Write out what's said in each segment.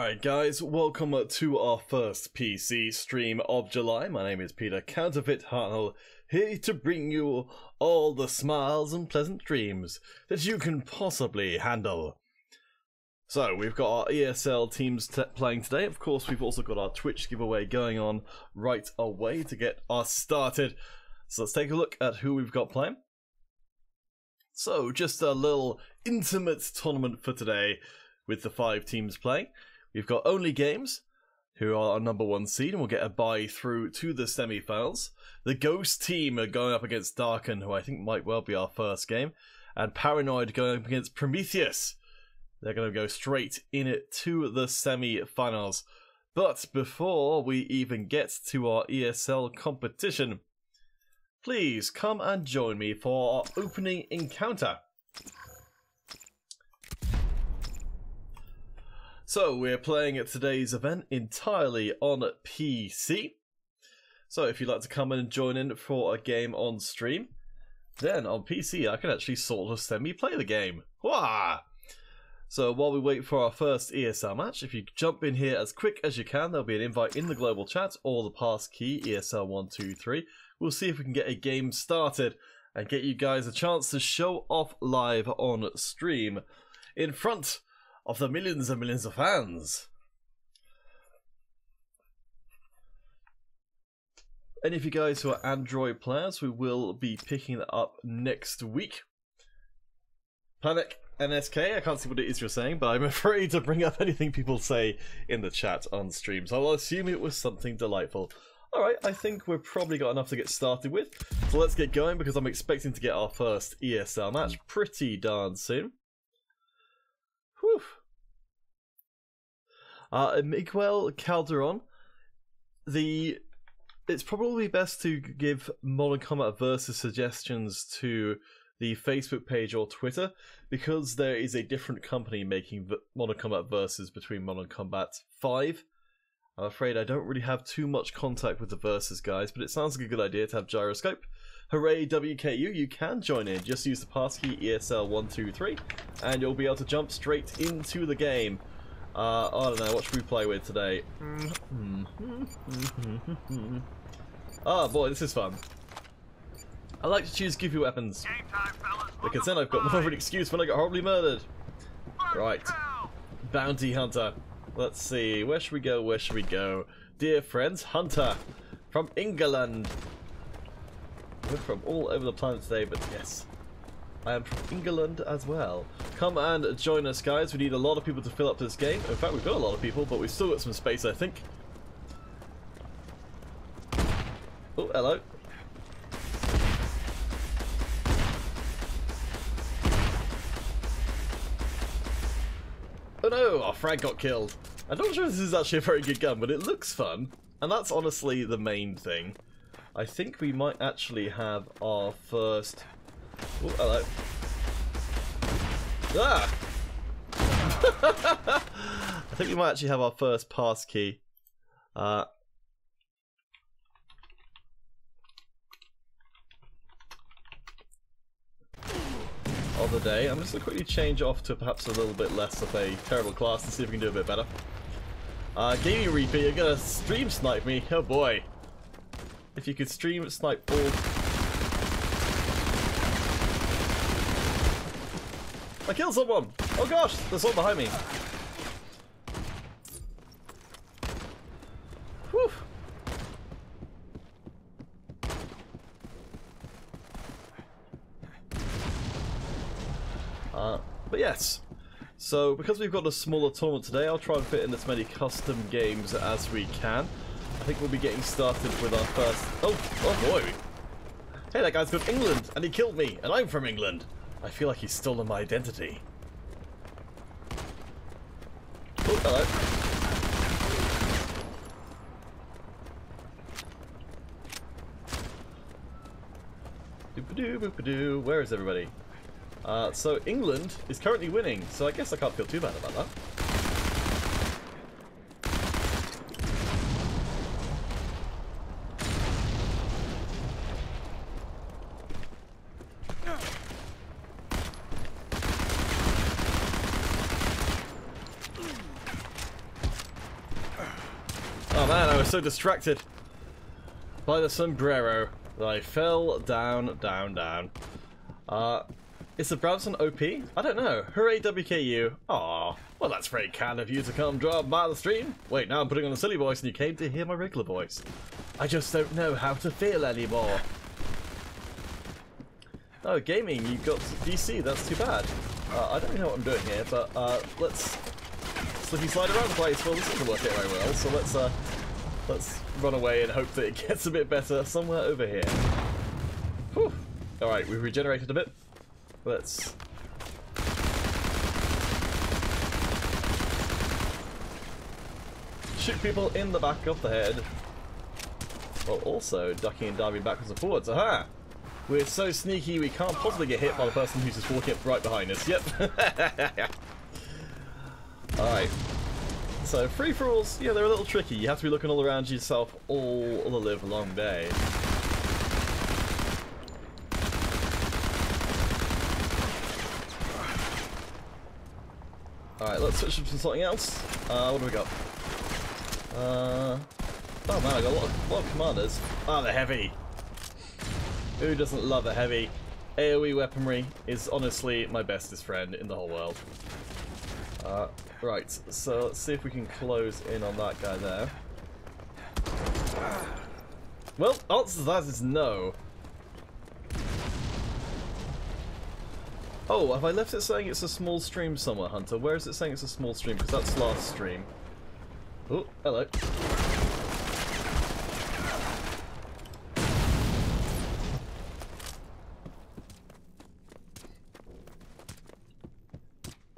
Alright guys, welcome to our first PC stream of July. My name is Peter Counterfeit Harnell, here to bring you all the smiles and pleasant dreams that you can possibly handle. So, we've got our ESL teams playing today. Of course, we've also got our Twitch giveaway going on right away to get us started. So let's take a look at who we've got playing. So, just a little intimate tournament for today with the 5 teams playing. We've got Only Games, who are our #1 seed, and will get a bye through to the semi-finals. The Ghost team are going up against Darken, who I think might well be our first game. And Paranoid going up against Prometheus. They're going to go straight in it to the semi-finals. But before we even get to our ESL competition, please come and join me for our opening encounter. So we're playing at today's event entirely on PC. So if you'd like to come in and join in for a game on stream, then on PC I can actually sort of semi-play the game. Wah! So while we wait for our first ESL match, if you jump in here as quick as you can, there'll be an invite in the global chat or the pass key ESL123. We'll see if we can get a game started and get you guys a chance to show off live on stream in front of the millions and millions of fans. Any of you guys who are Android players, we will be picking that up next week. Panic NSK, I can't see what it is you're saying, but I'm afraid to bring up anything people say in the chat on stream, so I'll assume it was something delightful. Alright, I think we've probably got enough to get started with, so let's get going because I'm expecting to get our first ESL match pretty darn soon. Whew. Miguel Calderon, it's probably best to give Modern Combat Versus suggestions to the Facebook page or Twitter, because there is a different company making Modern Combat Versus between Modern Combat 5. I'm afraid I don't really have too much contact with the Versus guys, but it sounds like a good idea to have Gyroscope. Hooray WKU, you can join in. Just use the passkey ESL123 and you'll be able to jump straight into the game. I don't know, what should we play with today? Ah, boy, this is fun. I like to choose goofy weapons, because then I've got more of an excuse when I get horribly murdered. Right, Bounty Hunter. Let's see, where should we go, where should we go? Dear friends, Hunter, from England. We're from all over the planet today, but yes, I am from England as well. Come and join us, guys. We need a lot of people to fill up this game. In fact, we've got a lot of people, but we've still got some space, I think. Oh, hello. Oh no, our frag got killed. I'm not sure if this is actually a very good gun, but it looks fun. And that's honestly the main thing. I think we might actually have our first... Oh, hello. Ah! I think we might actually have our first pass key. Of the day. I'm just going to quickly change off to perhaps a little bit less of a terrible class to see if we can do a bit better. Gaming Reaper, you're going to stream snipe me? Oh boy. If you could stream snipe all... I killed someone! Oh gosh, there's someone behind me. Whew. But yes, so because we've got a smaller tournament today, I'll try and fit in as many custom games as we can. I think we'll be getting started with our first... Oh boy! Hey, that guy's from England, and he killed me, and I'm from England. I feel like he's stolen my identity. Oh, hello. Boop-a-doo, boop-a-doo. Where is everybody? So England is currently winning, so I guess I can't feel too bad about that. was so distracted by the sombrero that I fell down. Is the Brownson OP? I don't know. Hooray WKU. Aw, well that's very kind of you to come drop by the stream. Wait, now I'm putting on a silly voice and you came to hear my regular voice. I just don't know how to feel anymore. Oh, gaming, you got DC, that's too bad. I don't know what I'm doing here, but let's slippy slide around the place. Well, this isn't working very well, so let's run away and hope that it gets a bit better somewhere over here. Whew. Alright, we've regenerated a bit. Let's... shoot people in the back of the head. While also ducking and diving backwards and forwards. Aha! We're so sneaky we can't possibly get hit by the person who's just walking up right behind us. Yep. Alright. So, free-for-alls, yeah, they're a little tricky. You have to be looking all around yourself all the live long day. Alright, let's switch to something else. What do we got? Oh man, I got a lot of commanders. Ah, the heavy. Who doesn't love a heavy? AoE weaponry is honestly my bestest friend in the whole world. Right, so let's see if we can close in on that guy there. Well, answer to that is no. Oh, have I left it saying it's a small stream somewhere, Hunter? Where is it saying it's a small stream? Because that's last stream. Oh, hello.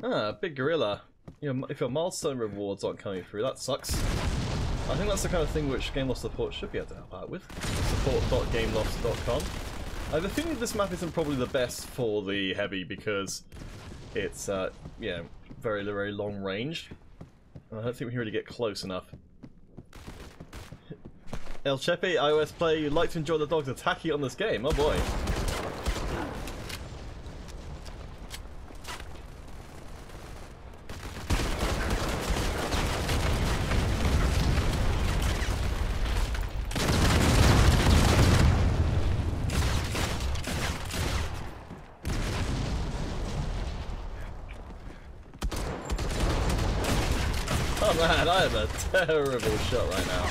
Ah, big gorilla. If your milestone rewards aren't coming through, that sucks. I think that's the kind of thing which Game Loft support should be able to help out with. Support.gameloft.com. I have a feeling this map isn't probably the best for the heavy because it's, yeah, very, very long range. I don't think we can really get close enough. El Chepe, iOS player, you'd like to enjoy the dogs attacking on this game? Oh boy. Oh man, I am a terrible shot right now.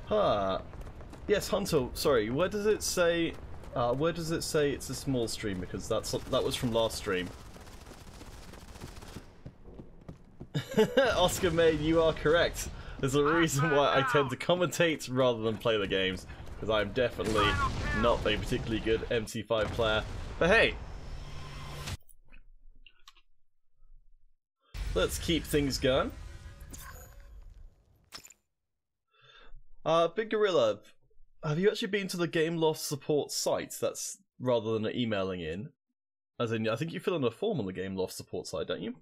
Huh. Yes, Hunter, sorry, where does it say it's a small stream? Because that was from last stream. Oscar Maid, you are correct. There's a reason why I tend to commentate rather than play the games. Because I'm definitely not a particularly good MC5 player. But hey! Let's keep things going. Big Gorilla, have you actually been to the Game Loft support site? That's rather than emailing in. As in, I think you fill in a form on the Game Loft support site, don't you?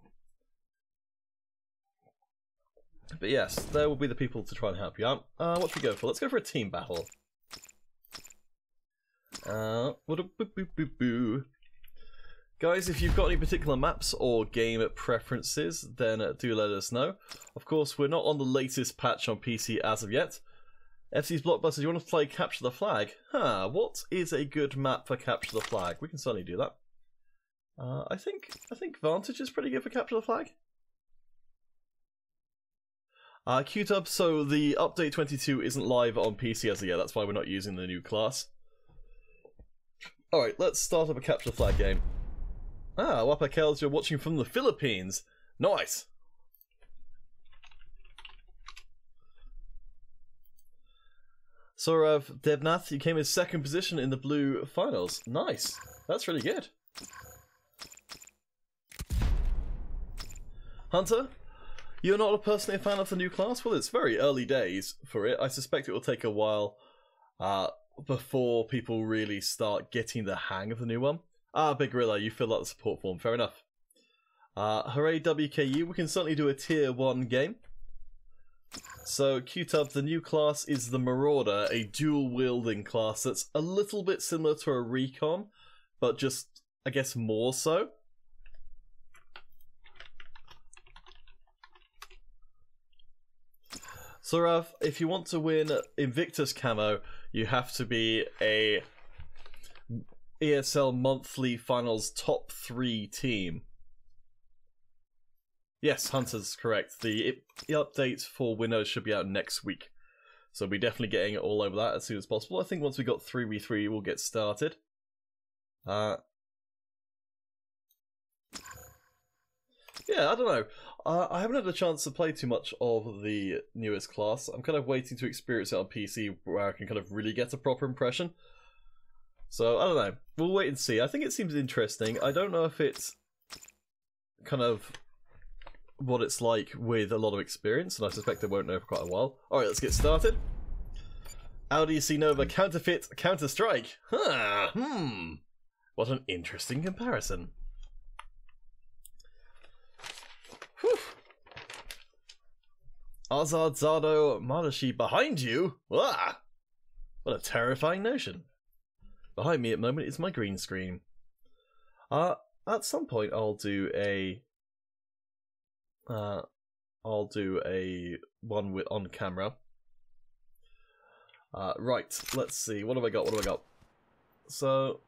But yes, there will be the people to try and help you out. What should we go for? Let's go for a team battle. Guys, if you've got any particular maps or game preferences, then do let us know. Of course, we're not on the latest patch on PC as of yet. FC's Blockbusters, you want to play Capture the Flag? Huh, what is a good map for Capture the Flag? We can certainly do that. I think Vantage is pretty good for Capture the Flag. Qtub, so the update 22 isn't live on PC as of yet, that's why we're not using the new class. Alright, let's start up a Capture the Flag game. Ah, Wapa Kels, you're watching from the Philippines. Nice! Saurav Devnath, you came in second position in the blue finals. Nice! That's really good. Hunter, you're not personally a fan of the new class? Well, it's very early days for it. I suspect it will take a while before people really start getting the hang of the new one. Ah, Big Gorilla, you fill out the support form. Fair enough. Hooray WKU, we can certainly do a tier 1 game. So, Qtub, the new class is the Marauder, a dual-wielding class that's a little bit similar to a Recon, but just, I guess, more so. So, Rav, if you want to win Invictus Camo, you have to be a ESL Monthly Finals top 3 team. Yes, Hunter's correct. The updates for Windows should be out next week. So we'll be definitely getting it all over that as soon as possible. I think once we got 3v3, we'll get started. Yeah, I don't know. I haven't had a chance to play too much of the newest class. I'm kind of waiting to experience it on PC where I can kind of really get a proper impression. So, I don't know. We'll wait and see. I think it seems interesting. I don't know if it's kind of what it's like with a lot of experience, and I suspect I won't know for quite a while. Alright, let's get started. Audi C Nova Counterfeit Counter-Strike. Huh, what an interesting comparison. Whew. Azad Zado Manashi behind you? Ah! What a terrifying notion. Behind me at the moment is my green screen. At some point I'll do a one with on camera. Right, let's see. What have I got? So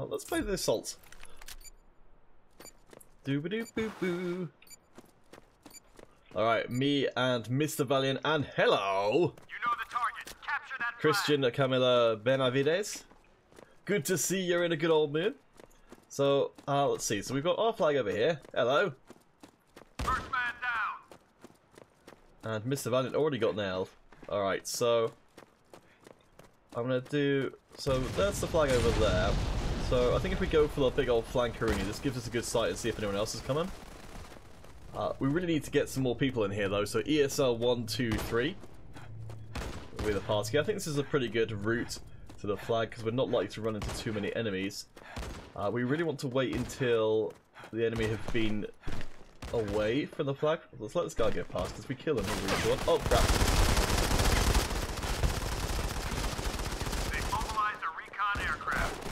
let's play the Assault. Doo-ba-doo-boo-boo. Alright, me and Mr. Valiant, and hello! You know the target. Capture that Christian Camila Benavides. Good to see you're in a good old mood. So, let's see. So we've got our flag over here. Hello. First man down. And Mr. Valiant already got nailed. Alright, so I'm gonna do... So that's the flag over there. So I think if we go for the big old flankeroonie, this gives us a good sight and see if anyone else is coming. We really need to get some more people in here though, so ESL 1, 2, 3 will be the party. I think this is a pretty good route to the flag because we're not likely to run into too many enemies. We really want to wait until the enemy have been away from the flag. Let's let this guy go past because we kill him in really short. Oh crap. They mobilized a recon aircraft.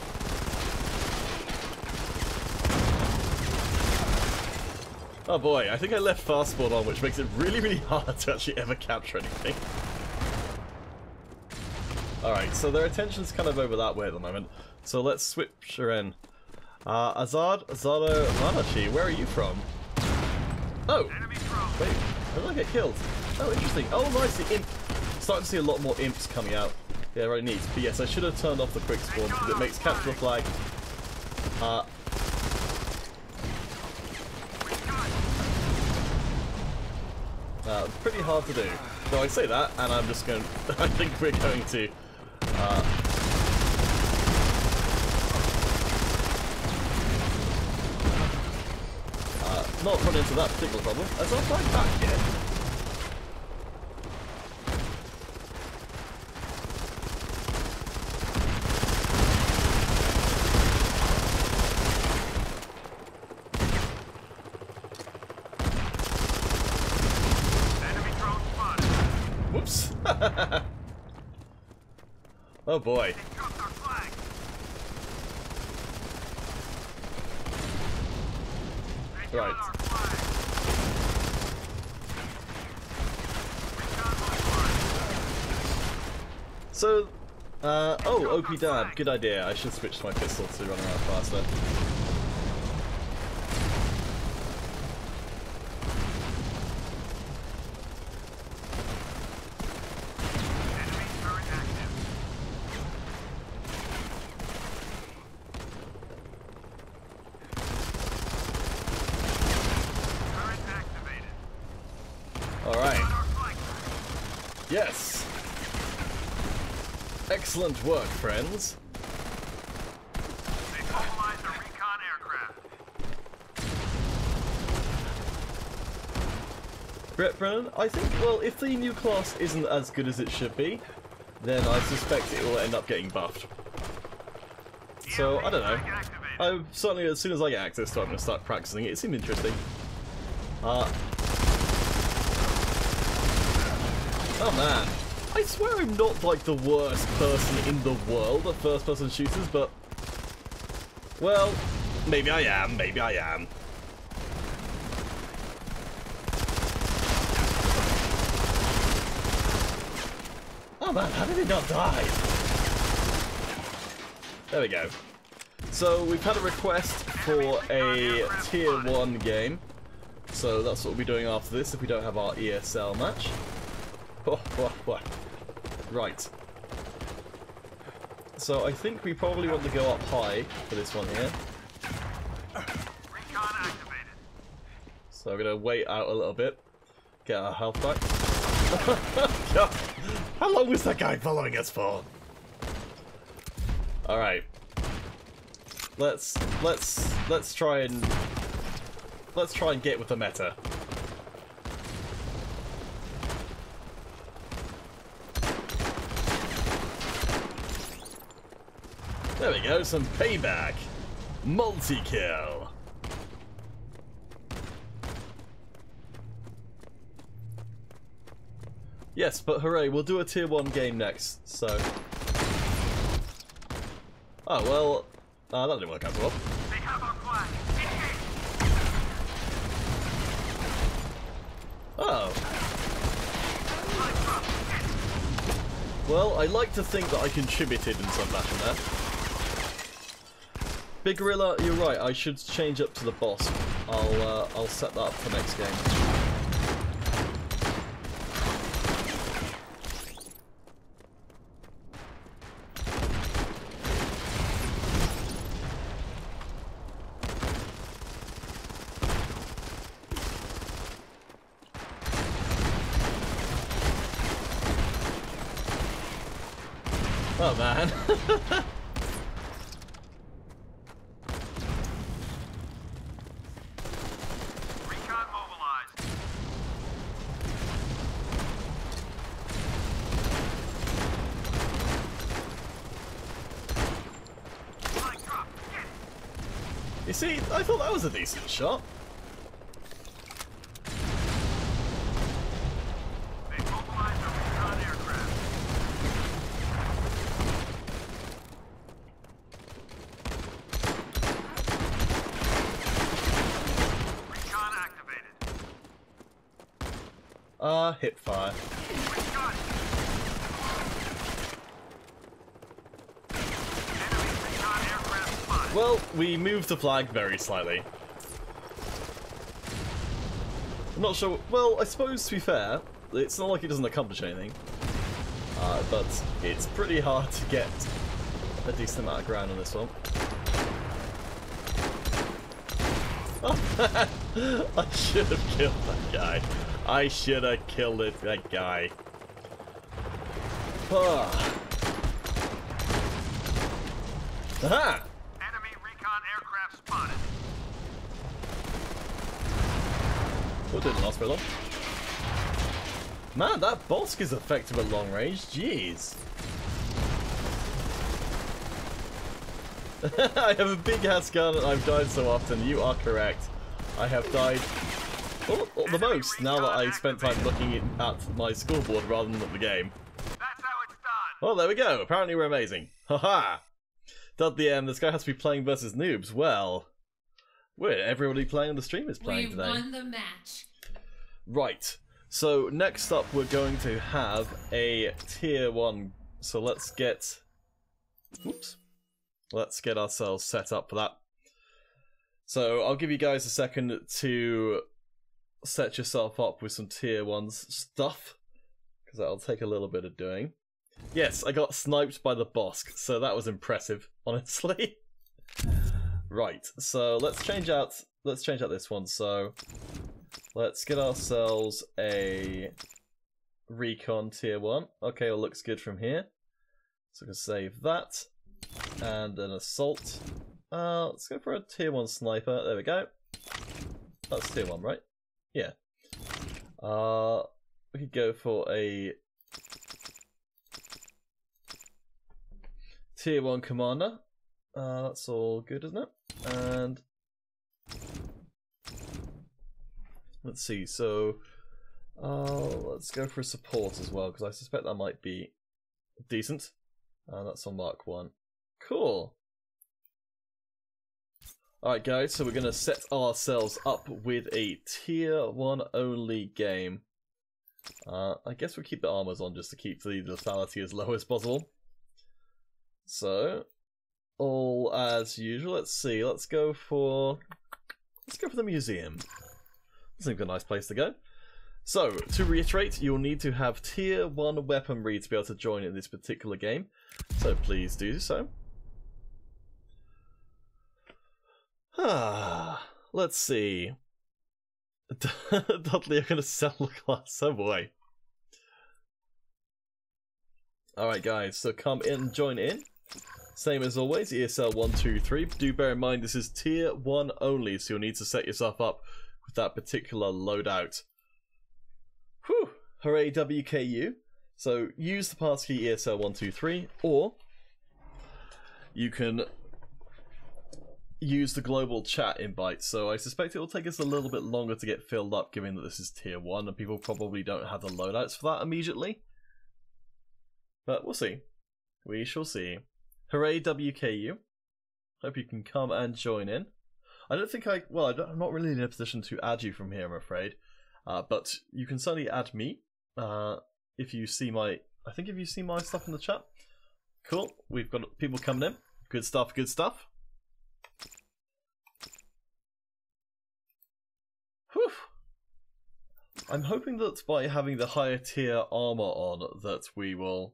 Oh boy, I think I left fast spawn on, which makes it really, really hard to actually ever capture anything. Alright, so their attention's kind of over that way at the moment. So let's switch her in. Azado Manashi, where are you from? Oh! Wait, how did I get killed? Oh, interesting. Oh, nice, the imp. Starting to see a lot more imps coming out. Yeah, very neat. But yes, I should have turned off the quick spawn because it makes capture the flag pretty hard to do. So I say that, and I'm just going to... I think we're going to... not run into that particular problem. As I'm flying back here. Whoops. Oh boy. Right. So, oh, OP Dad, good idea. I should switch to my pistol to run around faster. Yes! Excellent work, friends. They mobilized a recon aircraft. Brett Brennan, I think, well, if the new class isn't as good as it should be, then I suspect it will end up getting buffed. So, I don't know. I'm certainly, as soon as I get access to it, I'm going to start practicing it. It seemed interesting. Oh man. I swear I'm not like the worst person in the world at first-person shooters, but well, maybe I am. Maybe I am. Oh man, how did he not die? There we go. So we've had a request for a tier 1 game. So that's what we'll be doing after this if we don't have our ESL match. Right. So I think we probably want to go up high for this one here. Recon activated. So we're going to wait out a little bit. Get our health back. God. How long was that guy following us for? Alright. Let's try and get with the meta. There we go, some payback. Multi-kill. Yes, but hooray, we'll do a tier 1 game next, so... Oh, well... that didn't work out so well. They have our flag. Oh. Well, I like to think that I contributed in some fashion there. Big Gorilla, you're right, I should change up to the boss. I'll set that up for next game. Oh man. Recon mobilized. Flag drop. Get. You see, I thought that was a decent shot. They mobilized a recon aircraft. Recon activated. Hip fire. We got it. Enemy recon aircraft spotted. Well, we moved the flag very slightly. I'm not sure. Well, I suppose to be fair, it's not like it doesn't accomplish anything. But it's pretty hard to get a decent amount of ground on this one. I should have killed that guy. I should have killed that guy. Aha! Enemy recon aircraft spotted. What didn't last very long? Man, that Bosk is effective at long range. Jeez. I have a big ass gun and I've died so often. You are correct. I have died the most now that I spent time looking at my scoreboard rather than at the game. That's how it's done. Well, there we go. Apparently we're amazing. Haha. Dud the M, this guy has to be playing versus noobs. Well, everybody playing on the stream is playing today. We won the match. Right. So next up we're going to have a tier 1. So let's get ourselves set up for that. So I'll give you guys a second to set yourself up with some tier 1 stuff, because that'll take a little bit of doing. Yes, I got sniped by the Bosk, so that was impressive, honestly. Right, so let's change out this one. So let's get ourselves a recon tier 1. Okay, it looks good from here. So we can save that. And an assault. Let's go for a tier 1 sniper. There we go. That's tier 1, right? Yeah. We could go for a tier 1 commander. That's all good, isn't it? And let's see. So Let's go for support as well, because I suspect that might be decent. That's on Mark 1. Cool. Alright guys, so we're going to set ourselves up with a tier 1 only game. I guess we'll keep the armors on just to keep the lethality as low as possible. So, all as usual. Let's see. Let's go for the museum. Seems like a nice place to go. So, to reiterate, you'll need to have tier 1 weaponry to be able to join in this particular game. So please do so. Let's see. Dudley are going to sell the class, oh boy. Alright guys, so come in, join in. Same as always, ESL 1, 2, 3. Do bear in mind this is tier 1 only, so you'll need to set yourself up with that particular loadout. Whew! Hooray WKU. So use the passkey ESL 1, 2, 3, or you can use the global chat invite. So I suspect it will take us a little bit longer to get filled up, given that this is tier 1 and people probably don't have the loadouts for that immediately. But we'll see. We shall see. Hooray WKU. Hope you can come and join in. I don't think I'm not really in a position to add you from here, I'm afraid. But you can certainly add me if you see my... I think if you see my stuff in the chat. Cool. We've got people coming in. Good stuff, good stuff. Whew. I'm hoping that by having the higher tier armor on that we will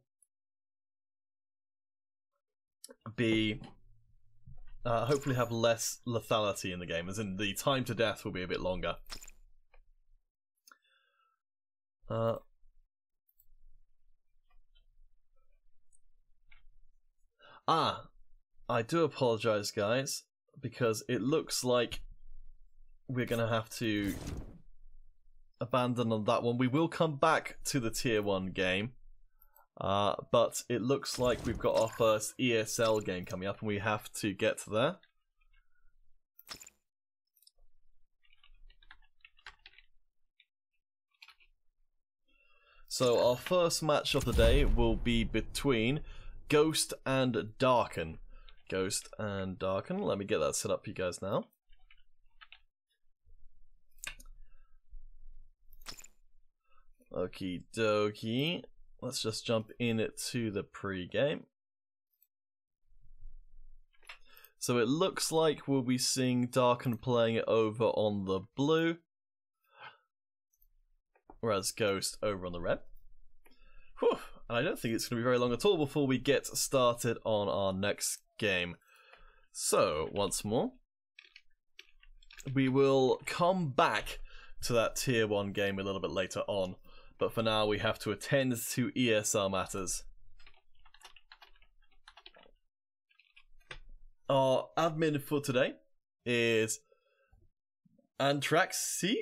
be... hopefully have less lethality in the game, as in the time to death will be a bit longer. I do apologize, guys, because it looks like we're going to have to abandon on that one. We will come back to the tier 1 game, but it looks like we've got our first ESL game coming up and we have to get there. So our first match of the day will be between Ghost and Darken. Ghost and Darken. Let me get that set up for you guys now. Okie dokie. Let's just jump into the pre-game. So it looks like we'll be seeing Darken playing it over on the blue, whereas Ghost over on the red. Whew. And I don't think it's going to be very long at all before we get started on our next game. So, once more, we will come back to that tier 1 game a little bit later on. But for now, we have to attend to ESL matters. Our admin for today is Antraxi,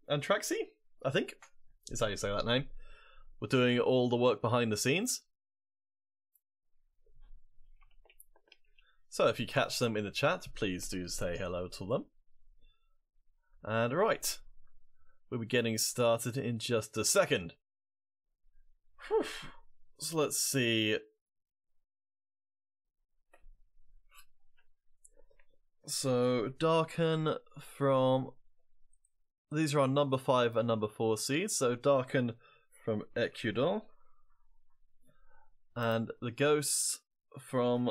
I think is how you say that name. We're doing all the work behind the scenes. So if you catch them in the chat, please do say hello to them. And right, we'll be getting started in just a second. Whew. So let's see. So Darken from... These are our number 5 and number 4 seeds. So Darken from Ecuador. And the Ghosts from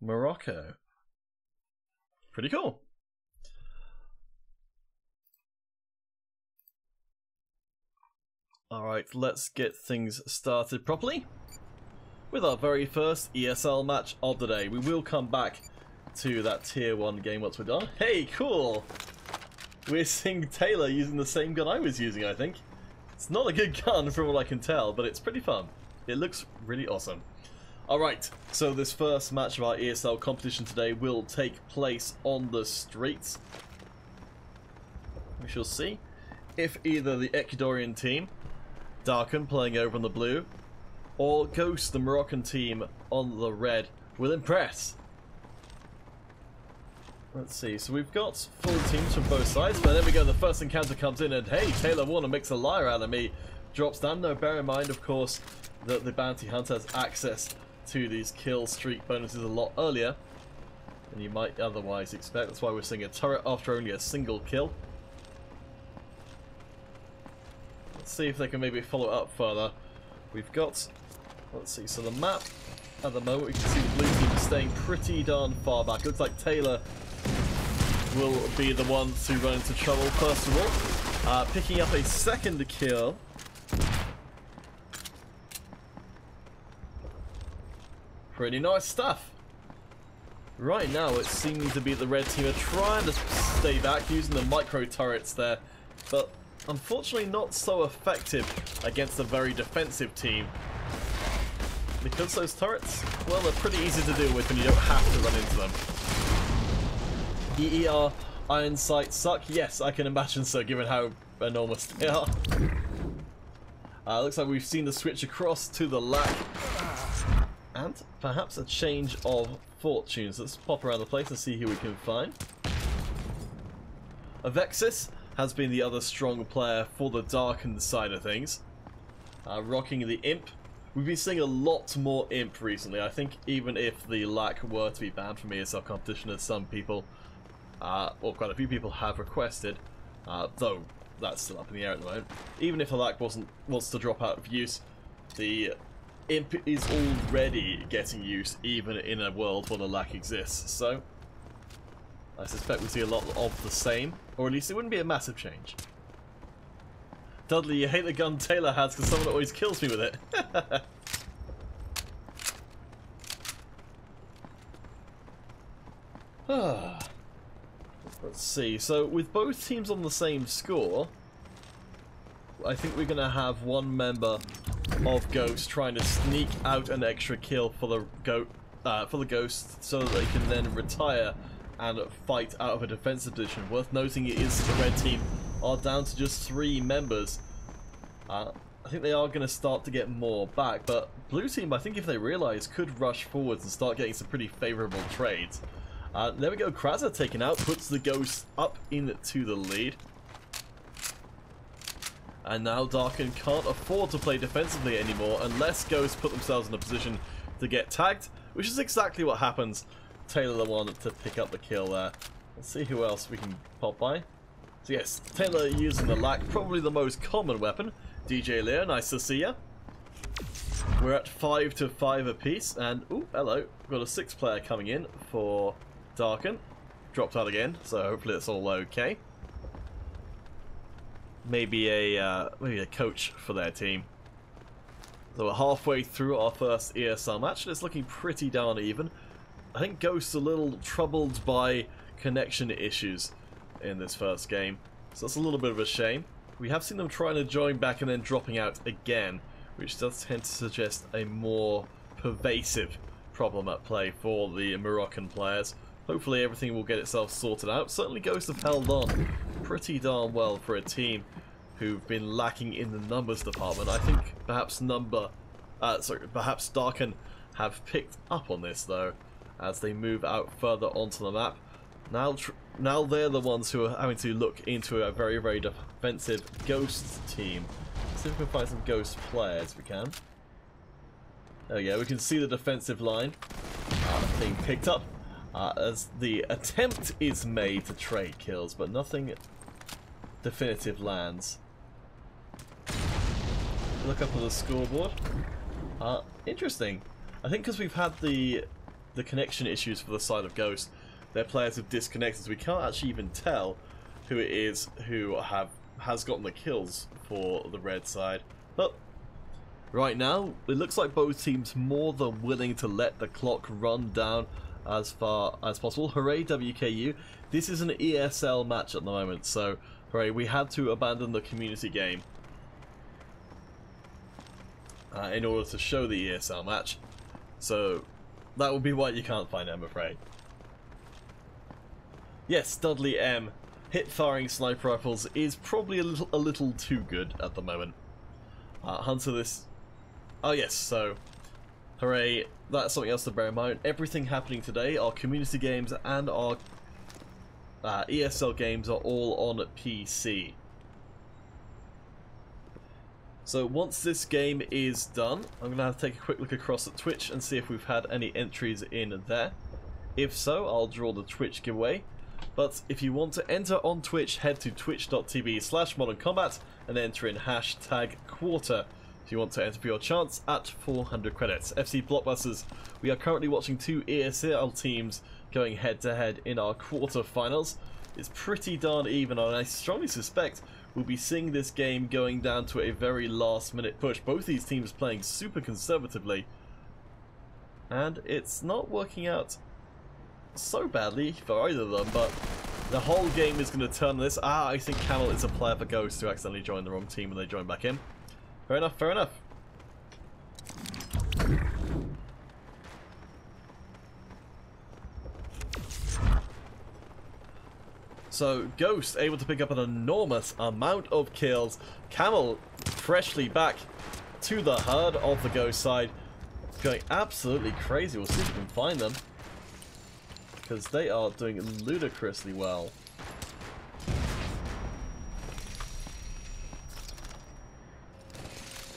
Morocco. Pretty cool. Alright, let's get things started properly with our very first ESL match of the day. We will come back to that tier 1 game once we're done. Hey, cool! We're seeing Taylor using the same gun I was using, I think. It's not a good gun from what I can tell, but it's pretty fun. It looks really awesome. Alright, so this first match of our ESL competition today will take place on the streets. We shall see if either the Ecuadorian team, Darken playing over on the blue, or Ghost, the Moroccan team, on the red, will impress. Let's see, so we've got full teams from both sides, but there we go, the first encounter comes in and hey, Taylor Warner makes a liar out of me. Drops down. No, bear in mind, of course, that the bounty hunter has access to these kill streak bonuses a lot earlier than you might otherwise expect. That's why we're seeing a turret after only a single kill. Let's see if they can maybe follow up further. We've got, let's see, so the map at the moment, we can see the blue team is staying pretty darn far back. Looks like Taylor will be the one to run into trouble first of all. Picking up a second kill. Pretty nice stuff. Right now it's seeming to be the red team are trying to stay back using the micro turrets there, but unfortunately not so effective against a very defensive team. Because those turrets, well, they're pretty easy to deal with when you don't have to run into them. EER iron sights suck? Yes, I can imagine so, given how enormous they are. Looks like we've seen the switch across to the LAC. And perhaps a change of fortunes. Let's pop around the place and see who we can find. Avexis has been the other strong player for the Darkened side of things. Rocking the Imp. We've been seeing a lot more Imp recently. I think even if the LAC were to be banned from ESL competition, as some people, or quite a few people have requested, though that's still up in the air at the moment. Even if the LAC wants to drop out of use, the Imp is already getting use, even in a world where the LAC exists. So I suspect we see a lot of the same, or at least it wouldn't be a massive change. Dudley, you hate the gun Taylor has because someone always kills me with it. Let's see. So with both teams on the same score, I think we're going to have one member of Ghost trying to sneak out an extra kill for the Ghost, so that they can then retire and fight out of a defensive position. Worth noting is the red team are down to just 3 members. I think they are going to start to get more back, but blue team, I think if they realise, could rush forwards and start getting some pretty favourable trades. There we go, Kraza taken out, puts the Ghost up into the lead. And now Darken can't afford to play defensively anymore unless Ghosts put themselves in a position to get tagged, which is exactly what happens. Taylor the one to pick up the kill there. Let's see who else we can pop by. So yes, Taylor using the LAC, probably the most common weapon. DJ Leo, nice to see ya. We're at 5-5 apiece, and ooh, hello, we've got a 6th player coming in for Darken. Dropped out again, so hopefully it's all okay. Maybe a coach for their team. So we're halfway through our first ESL match, and it's looking pretty darn even. I think Ghost's a little troubled by connection issues in this first game, so that's a little bit of a shame. We have seen them trying to join back and then dropping out again, which does tend to suggest a more pervasive problem at play for the Moroccan players. Hopefully everything will get itself sorted out. Certainly Ghosts have held on pretty darn well for a team who've been lacking in the numbers department. I think perhaps perhaps Darken have picked up on this though, as they move out further onto the map. Now they're the ones who are having to look into a very, very defensive Ghost team. Let's see if we can find some Ghost players if we can. There we go, we can see the defensive line being picked up as the attempt is made to trade kills, but nothing definitive lands. Look up at the scoreboard. Interesting. I think because we've had the connection issues for the side of Ghost, their players have disconnected, so we can't actually even tell who it is who has gotten the kills for the red side. But right now, it looks like both teams more than willing to let the clock run down as far as possible. Hooray WKU. This is an ESL match at the moment, so hooray, we had to abandon the community game in order to show the ESL match. So that would be why you can't find it, I'm afraid. Yes, Dudley M. Hip-firing sniper rifles is probably a little too good at the moment. Hunter this... Oh yes, so... Hooray, that's something else to bear in mind. Everything happening today, our community games and our ESL games are all on PC. So once this game is done, I'm going to have to take a quick look across at Twitch and see if we've had any entries in there. If so, I'll draw the Twitch giveaway. But if you want to enter on Twitch, head to twitch.tv/modern-combat and enter in #quarter if you want to enter for your chance at 400 credits. FC Blockbusters, we are currently watching two ESL teams going head-to-head in our quarter-finals. It's pretty darn even, and I strongly suspect we'll be seeing this game going down to a very last-minute push. Both these teams playing super conservatively, and it's not working out so badly for either of them, but the whole game is going to turn this. I think Camel is a player for Ghost who accidentally joined the wrong team and they joined back in. Fair enough, fair enough. So, Ghost able to pick up an enormous amount of kills. Camel freshly back to the herd of the Ghost side. Going absolutely crazy. We'll see if we can find them, because they are doing ludicrously well.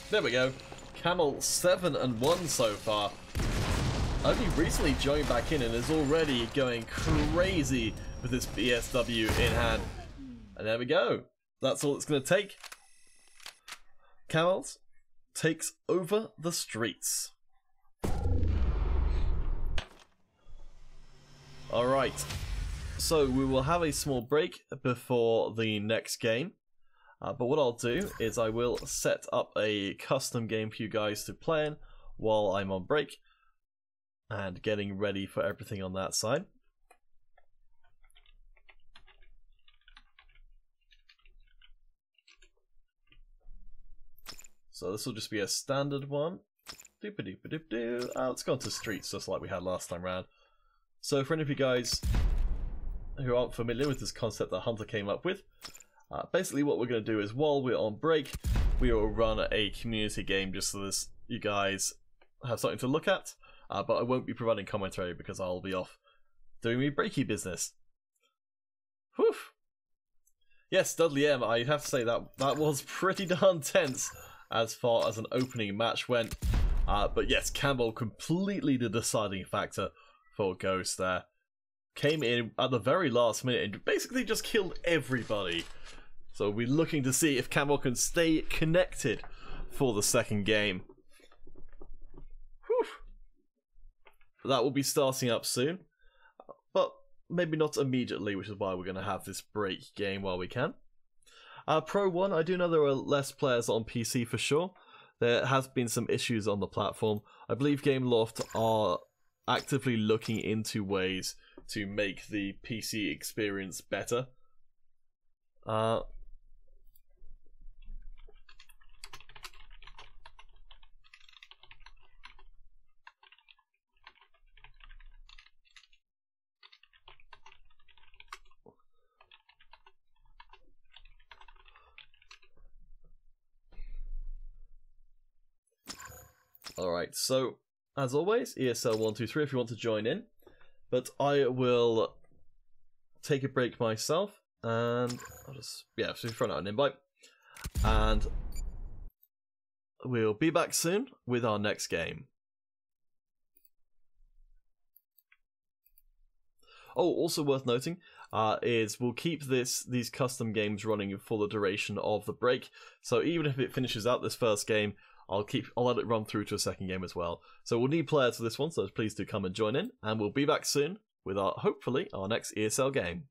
There we go. Camel 7-1 so far. Only recently joined back in and is already going crazy with this BSW in hand. And there we go. That's all it's going to take. Camels takes over the streets. Alright, so we will have a small break before the next game, but what I'll do is I will set up a custom game for you guys to play in while I'm on break and getting ready for everything on that side. So this will just be a standard one. Let's go into streets just like we had last time round. So for any of you guys who aren't familiar with this concept that Hunter came up with, basically what we're going to do is while we're on break, we will run a community game just so this, you guys have something to look at, but I won't be providing commentary because I'll be off doing me breaky business. Whew! Yes, Dudley M, I have to say that was pretty darn tense as far as an opening match went, but yes, Campbell completely the deciding factor for Ghost there. Came in at the very last minute and basically just killed everybody. So we're looking to see if Campbell can stay connected for the second game. Whew. That will be starting up soon, but maybe not immediately, which is why we're going to have this break game while we can. Pro 1, I do know there are less players on PC for sure. There has been some issues on the platform. I believe Gameloft are actively looking into ways to make the PC experience better. Alright, so as always, ESL123 if you want to join in, but I will take a break myself and I'll just, so throw out an invite, and we'll be back soon with our next game. Oh, also worth noting is we'll keep these custom games running for the duration of the break, so even if it finishes out this first game, I'll let it run through to a second game as well. So we'll need players for this one, so please do come and join in, and we'll be back soon with hopefully our next ESL game.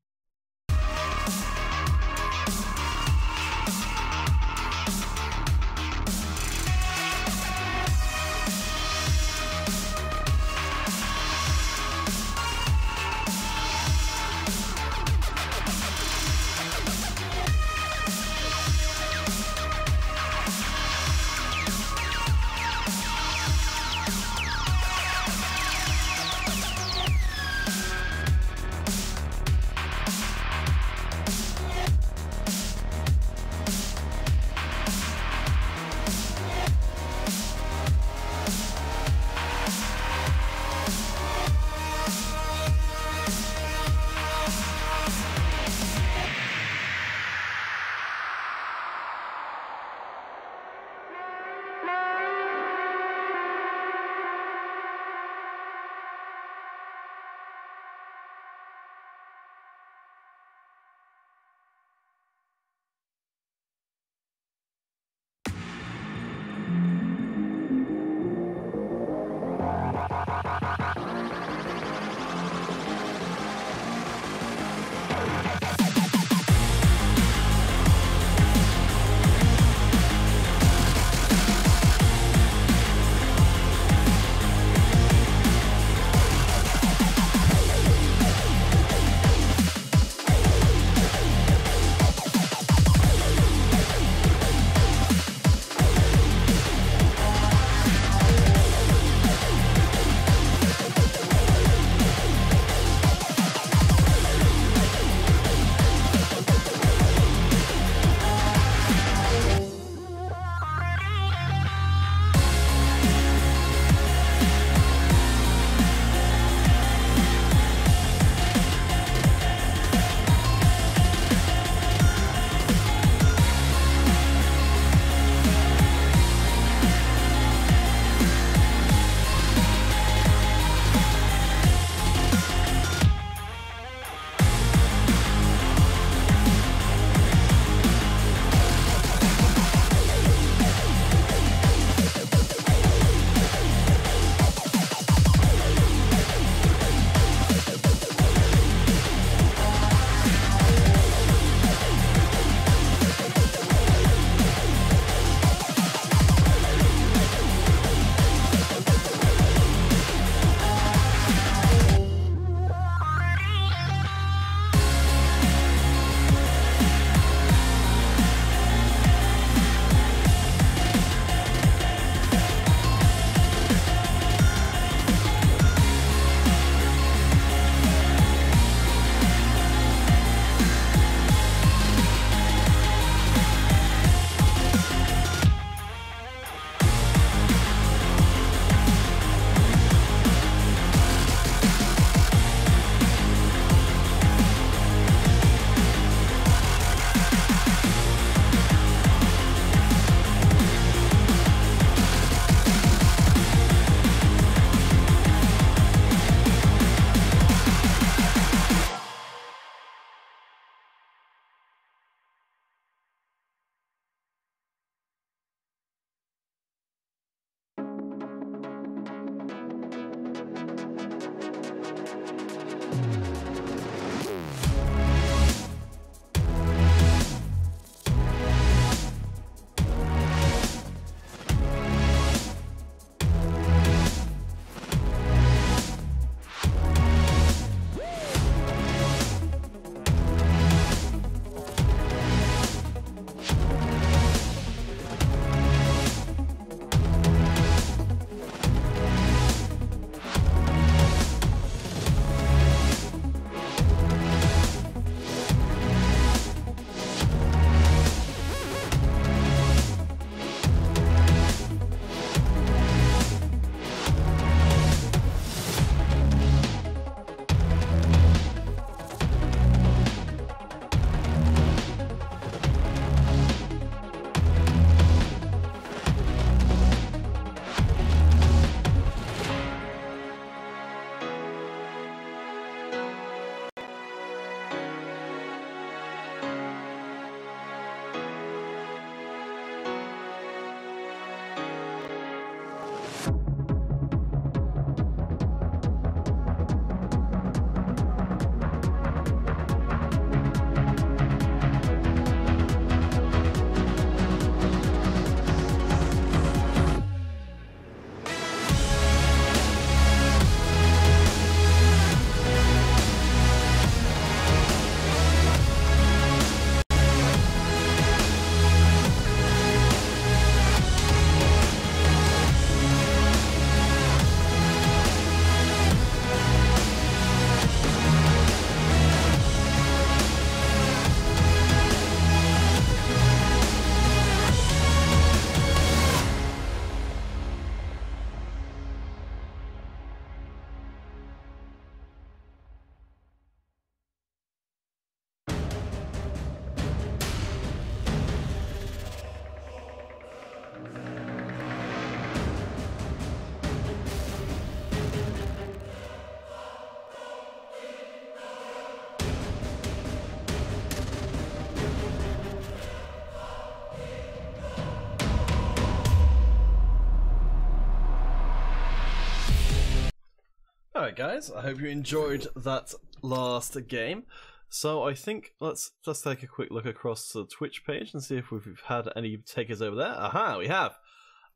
Alright guys, I hope you enjoyed that last game. So I think let's just take a quick look across the Twitch page and see if we've had any takers over there. Aha, we have!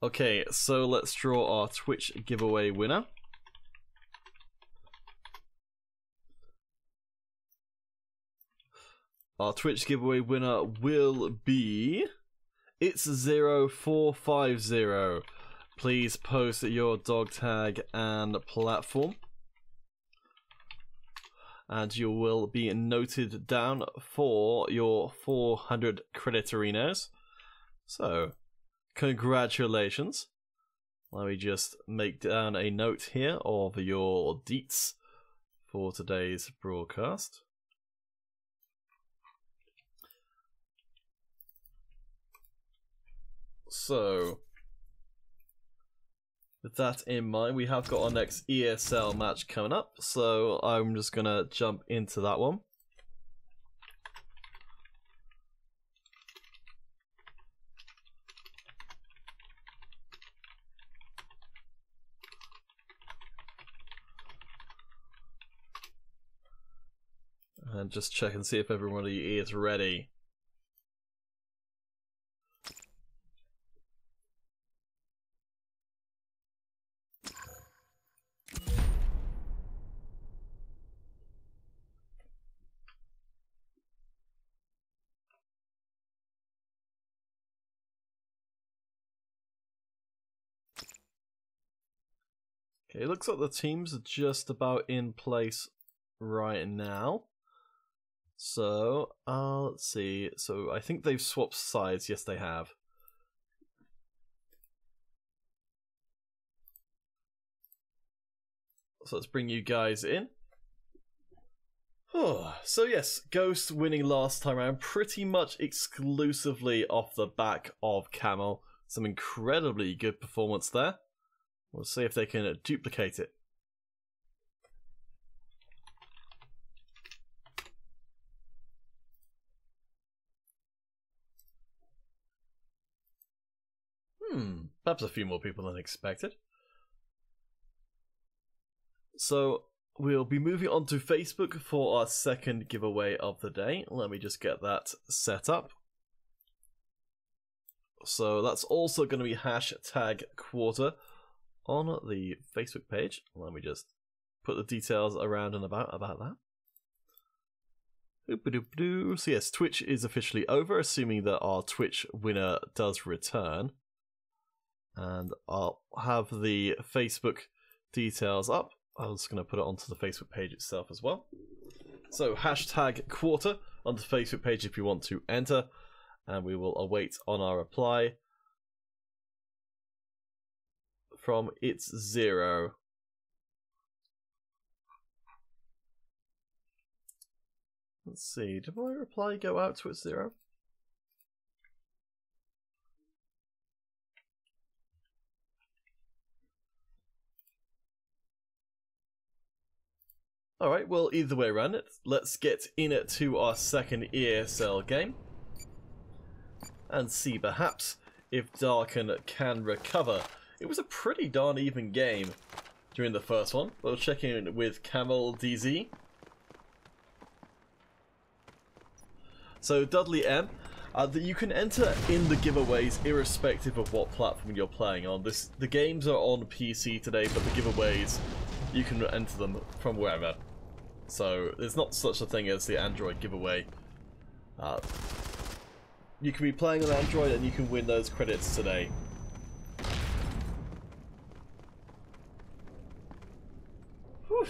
Okay, so let's draw our Twitch giveaway winner. Our Twitch giveaway winner will be... It's 0450. Please post your dog tag and platform, and you will be noted down for your 400 Creditorinos. So, congratulations. Let me just make down a note here of your deets for today's broadcast. So, with that in mind, we have got our next ESL match coming up, so I'm just going to jump into that one. And just check and see if everybody is ready. Okay, it looks like the teams are just about in place right now. So, let's see. So, I think they've swapped sides. Yes, they have. So, let's bring you guys in. Oh, so yes, Ghost winning last time around pretty much exclusively off the back of Camel. Some incredibly good performance there. We'll see if they can duplicate it. Perhaps a few more people than expected. So, we'll be moving on to Facebook for our second giveaway of the day. Let me just get that set up. So, that's also going to be #quarter on the Facebook page. Let me just put the details around and about that. So yes, Twitch is officially over, assuming that our Twitch winner does return. And I'll have the Facebook details up. I'm just going to put it onto the Facebook page itself as well. So #quarter on the Facebook page if you want to enter, and we will await on our reply from It's 0. Let's see, did my reply go out to It's 0? Alright, well, either way around it, let's get into our second ESL game and see perhaps if Darken can recover. It was a pretty darn even game during the first one. We'll check in with Camel DZ. So Dudley M, you can enter in the giveaways irrespective of what platform you're playing on. The games are on PC today, but the giveaways, you can enter them from wherever. So there's not such a thing as the Android giveaway. You can be playing on Android and you can win those credits today. Whew.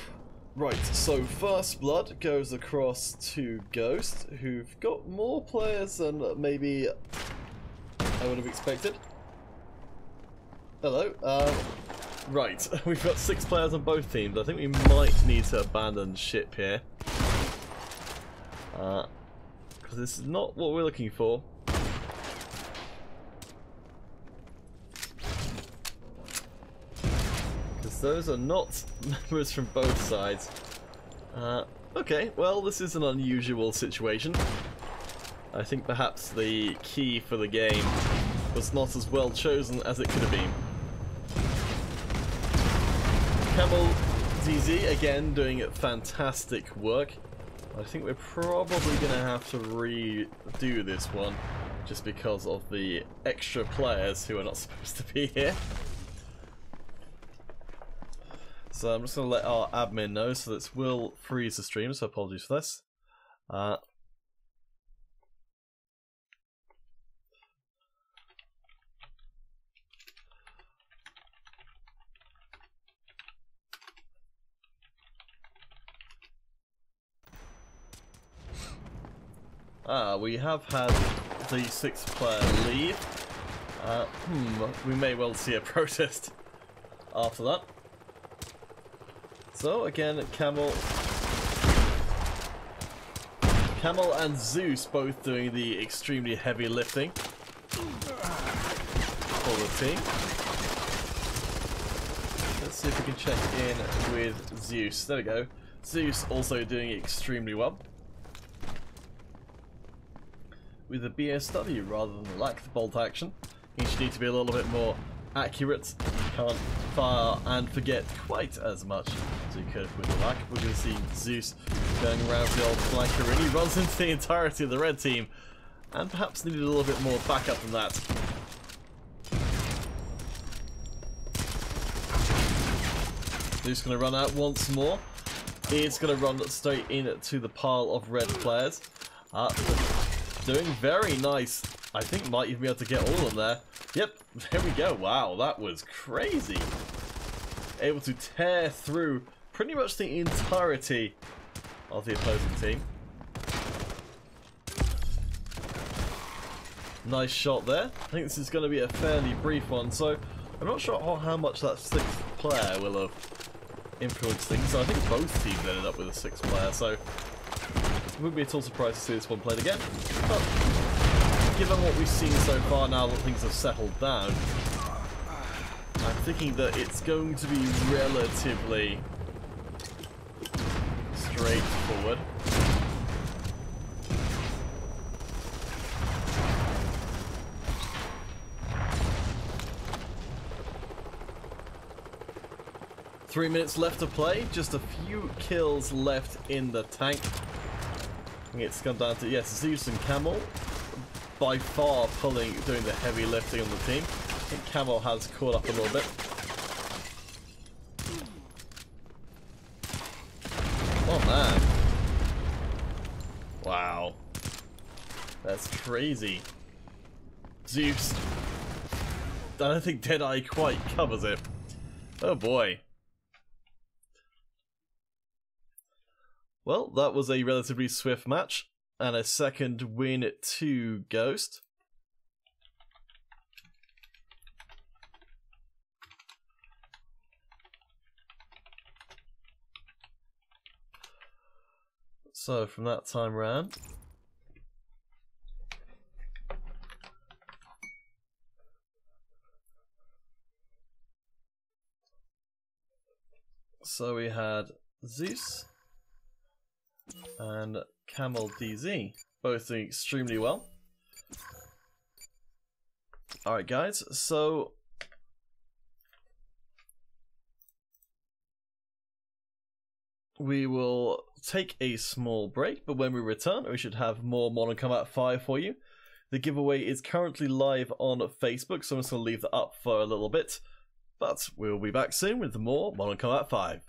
Right, so First Blood goes across to Ghost, who've got more players than maybe I would have expected. Hello. Right, we've got 6 players on both teams. I think we might need to abandon ship here. Because this is not what we're looking for. Because those are not members from both sides. Okay, well, this is an unusual situation. I think perhaps the key for the game was not as well chosen as it could have been. Camel DZ again doing fantastic work. I think we're probably going to have to redo this one just because of the extra players who are not supposed to be here. So I'm just going to let our admin know, so this will freeze the stream, so apologies for this. We have had the 6th player leave. We may well see a protest after that. So again, Camel and Zeus both doing the extremely heavy lifting for the team. Let's see if we can check in with Zeus. There we go. Zeus also doing extremely well. With the BSW rather than the lack of bolt action. You should need to be a little bit more accurate. You can't fire and forget quite as much as you could with the lack. We're going to see Zeus going around the old flanker, and he runs into the entirety of the red team, and perhaps needed a little bit more backup than that. Zeus going to run out once more. He's going to run straight into the pile of red players. Doing very nice. I think might even be able to get all of them there. Yep, there we go. Wow, that was crazy. Able to tear through pretty much the entirety of the opposing team. Nice shot there. I think this is going to be a fairly brief one, so I'm not sure how much that 6th player will have influenced things. So I think both teams ended up with a 6th player, so wouldn't be at all surprised to see this one played again. But given what we've seen so far now that things have settled down, I'm thinking that it's going to be relatively straightforward. Three minutes left to play, just a few kills left in the tank. It's gone down to, yes, Zeus and Camel by far doing the heavy lifting on the team. I think Camel has caught up a little bit. Oh man. Wow. That's crazy. Zeus. I don't think Deadeye quite covers it. Oh boy. Well, that was a relatively swift match, and a second win to Ghost. So, from that time round, so we had Zeus and Camel DZ, both doing extremely well. Alright guys, so we will take a small break, but when we return we should have more Modern Combat 5 for you. The giveaway is currently live on Facebook, so I'm just going to leave that up for a little bit, but we'll be back soon with more Modern Combat 5.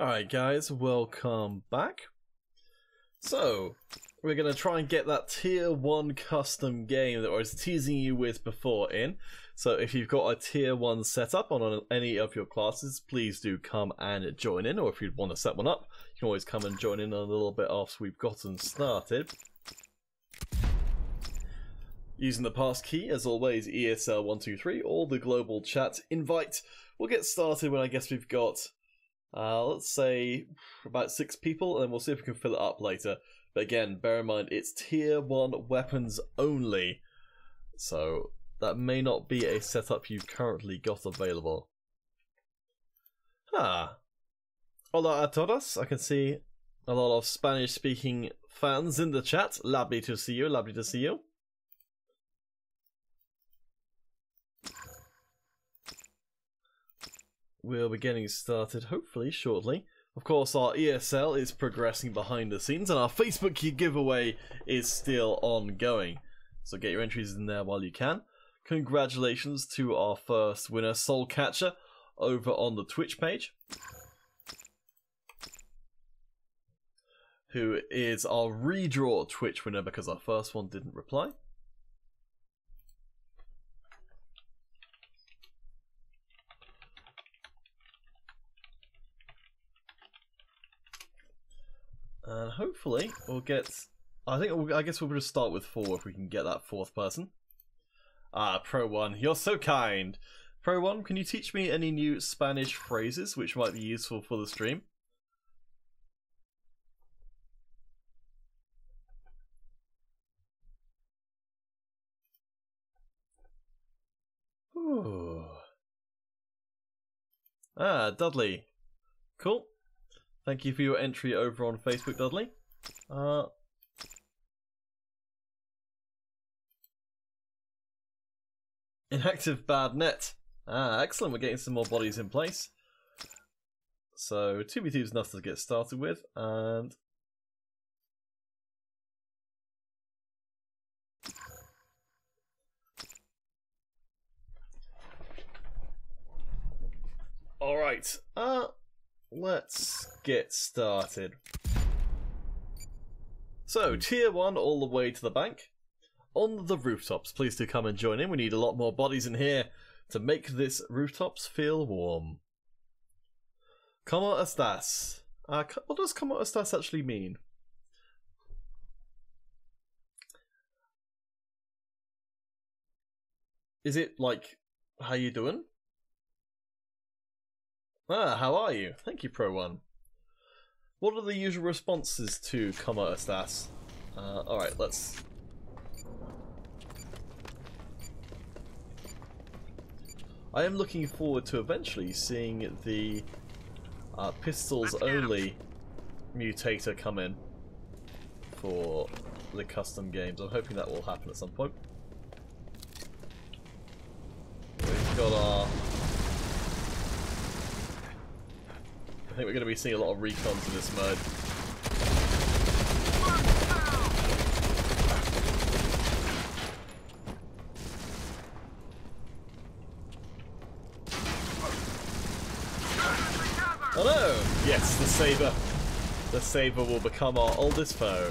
Alright guys, welcome back. So, we're going to try and get that tier 1 custom game that I was teasing you with before in. So if you've got a tier 1 setup on any of your classes, please do come and join in. Or if you'd want to set one up, you can always come and join in a little bit after we've gotten started. Using the pass key, as always, ESL123 or the global chat invite. We'll get started when I guess we've got... let's say about 6 people, and then we'll see if we can fill it up later. But again, bear in mind, it's tier 1 weapons only. So that may not be a setup you've currently got available. Hola a todos. I can see a lot of Spanish-speaking fans in the chat. Lovely to see you, lovely to see you. We'll be getting started hopefully shortly. Of course, our ESL is progressing behind the scenes, and our Facebook giveaway is still ongoing. So get your entries in there while you can. Congratulations to our first winner, Soul Catcher, over on the Twitch page, who is our redraw Twitch winner because our first one didn't reply. And hopefully we'll get... I guess we'll just start with 4 if we can get that 4th person. Pro One, you're so kind. Pro One, can you teach me any new Spanish phrases which might be useful for the stream? Ooh. Dudley. Cool. Thank you for your entry over on Facebook, Dudley. Inactive bad net. Excellent. We're getting some more bodies in place. So 2v2 is enough to get started with, and all right. Let's get started. So, tier 1 all the way to the bank. On the rooftops, please do come and join in. We need a lot more bodies in here to make this rooftops feel warm. ¿Cómo estás? What does ¿Cómo estás actually mean? Is it like, how you doing? How are you? Thank you, Pro One. What are the usual responses to ¿Cómo estás? Alright, let's... I am looking forward to eventually seeing the pistols only mutator come in for the custom games. I'm hoping that will happen at some point. We've got our... I think we're going to be seeing a lot of recons in this mode. Oh no! Yes, the saber. The saber will become our oldest foe.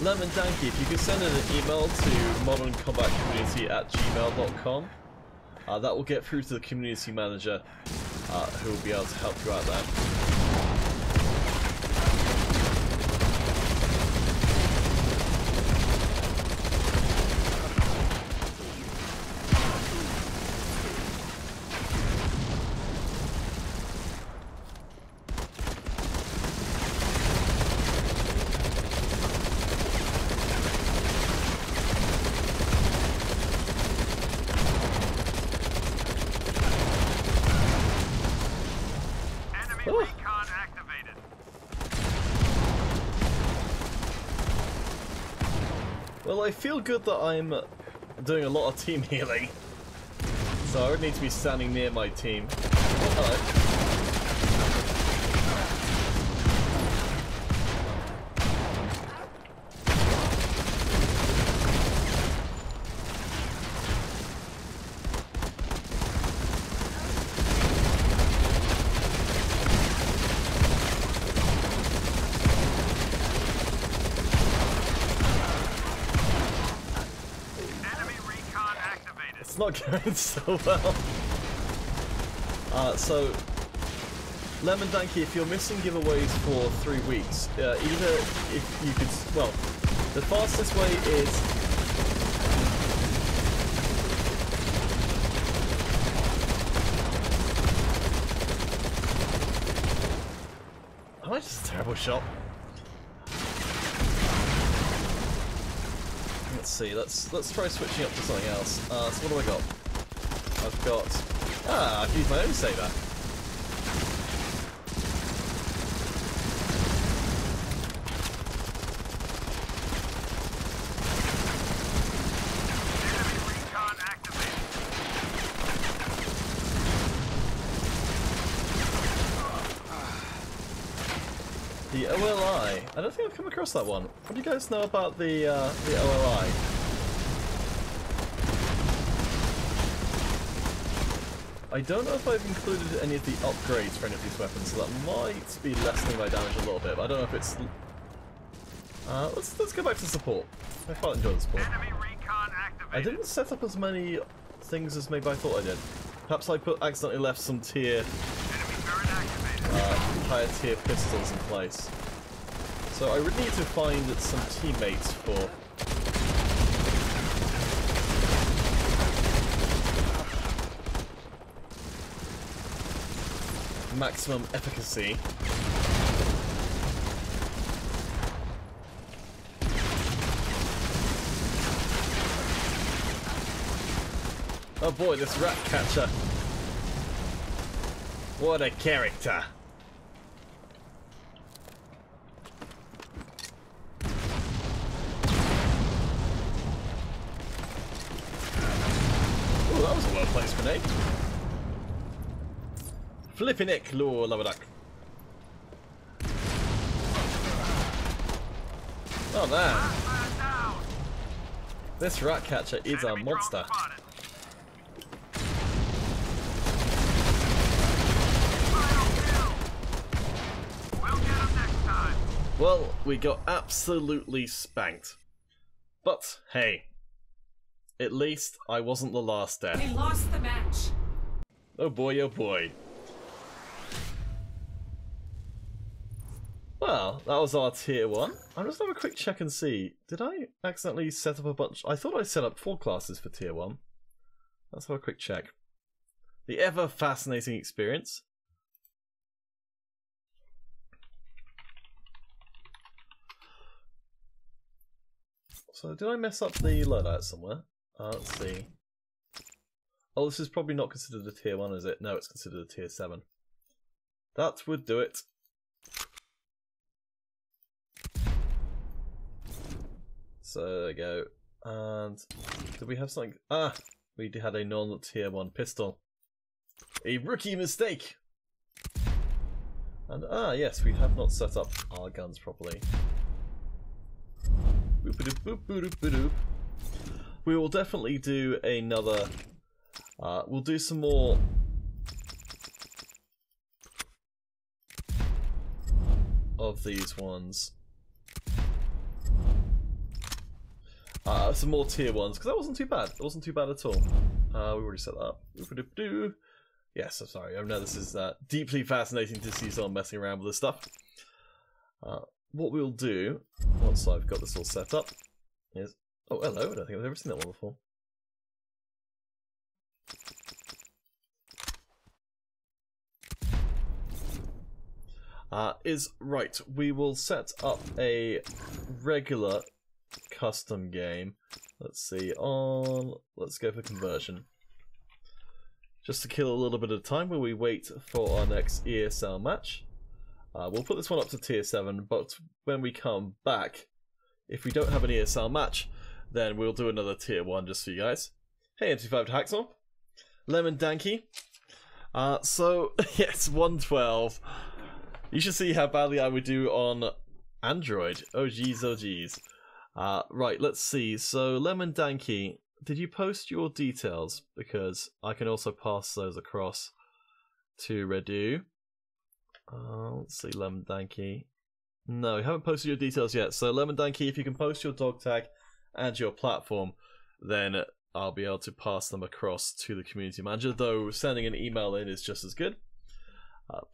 Lemon Danky, if you could send in an email to moderncombatcommunity@gmail.com. That will get through to the community manager, who will be able to help you out there. Well, I feel good that I'm doing a lot of team healing, so I would need to be standing near my team. Oh, hello. not going so well. So, Lemon Danky, if you're missing giveaways for 3 weeks, either if you could, well, the fastest way is am I just a terrible shot? Let's see. Let's try switching up to something else. So what do I got? I've got I've used my own saber. Enemy recon activated. The OLI. I don't think I've come across that one. What do you guys know about the OLI? I don't know if I've included any of the upgrades for any of these weapons, so that might be lessening my damage a little bit, but I don't know if it's... let's go back to support. I quite enjoy the support. Enemy recon activated. I didn't set up as many things as maybe I thought I did. Perhaps I accidentally left some Enemy turret activated. higher tier pistols in place. So I would need to find some teammates for... maximum efficacy. Oh boy, this rat catcher. What a character. Oh, that was a well-placed grenade. Flippin' it, claw, love a duck. Oh man, Down. this rat catcher is a Enemy drone monster. spotted. We'll get him next time. Well, we got absolutely spanked. But hey, at least I wasn't the last death. We lost the match. Oh boy, oh boy. Well, that was our tier 1. I'm just gonna have a quick check and see. Did I accidentally set up a bunch? I thought I set up 4 classes for tier 1. Let's have a quick check. The ever fascinating experience. So did I mess up the loadout somewhere? Let's see. Oh, this is probably not considered a tier 1, is it? No, it's considered a tier 7. That would do it. So there we go. And did we have something? Ah, we had a non-tier 1 pistol. A rookie mistake! And yes, we have not set up our guns properly. Boop-a-doop-boop-a-doop-a-doop. We will definitely do another... we'll do some more... of these ones. Some more tier 1s, because that wasn't too bad. It wasn't too bad at all. We already set that up. Boop-a-doop-doo. Yes, I'm sorry. I know this is deeply fascinating to see someone messing around with this stuff. What we'll do, once I've got this all set up, is... Oh, hello. I don't think I've ever seen that one before. Right, we will set up a regular custom game. Let's see, let's go for conversion. Just to kill a little bit of time while we wait for our next ESL match. We'll put this one up to tier 7, but when we come back, if we don't have an ESL match, then we'll do another tier 1 just for you guys. Hey, MC5 to Hacksaw. Lemon Danky. So, yes, 112. You should see how badly I would do on Android. Oh geez, oh geez. Right, let's see. So, Lemon Danky, did you post your details? Because I can also pass those across to Redu. Let's see, Lemon Danky. No, you haven't posted your details yet. So, Lemon Danky, if you can post your dog tag and your platform, then I'll be able to pass them across to the community manager, though sending an email in is just as good.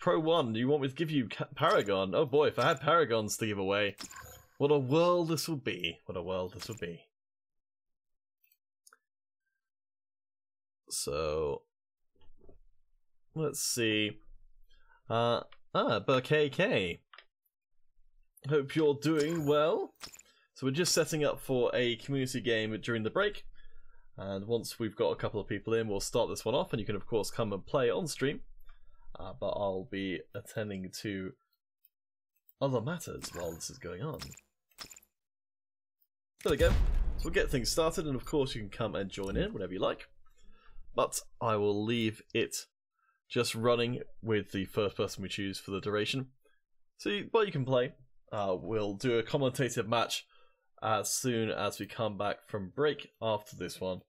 Pro 1, you want me to give you Paragon? Oh boy, if I had Paragons to give away, what a world this would be. What a world this would be. So, let's see. KK. Hope you're doing well. So we're just setting up for a community game during the break. And once we've got a couple of people in, we'll start this one off. And you can, of course, come and play on stream. But I'll be attending to other matters while this is going on. There we go. So we'll get things started. And, of course, you can come and join in whenever you like. But I will leave it just running with the first person we choose for the duration. So you can play. We'll do a commentative match as soon as we come back from break after this one,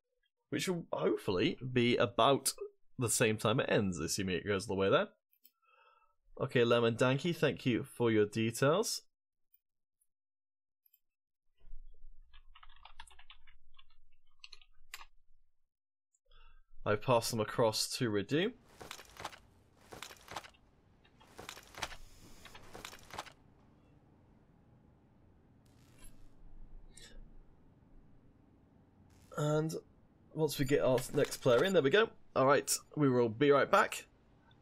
which will hopefully be about the same time it ends, assuming it goes all the way there. Okay, Lemon Danky, thank you for your details. I pass them across to Redu. And once we get our next player in, there we go. Alright, we will be right back.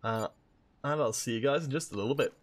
And I'll see you guys in just a little bit.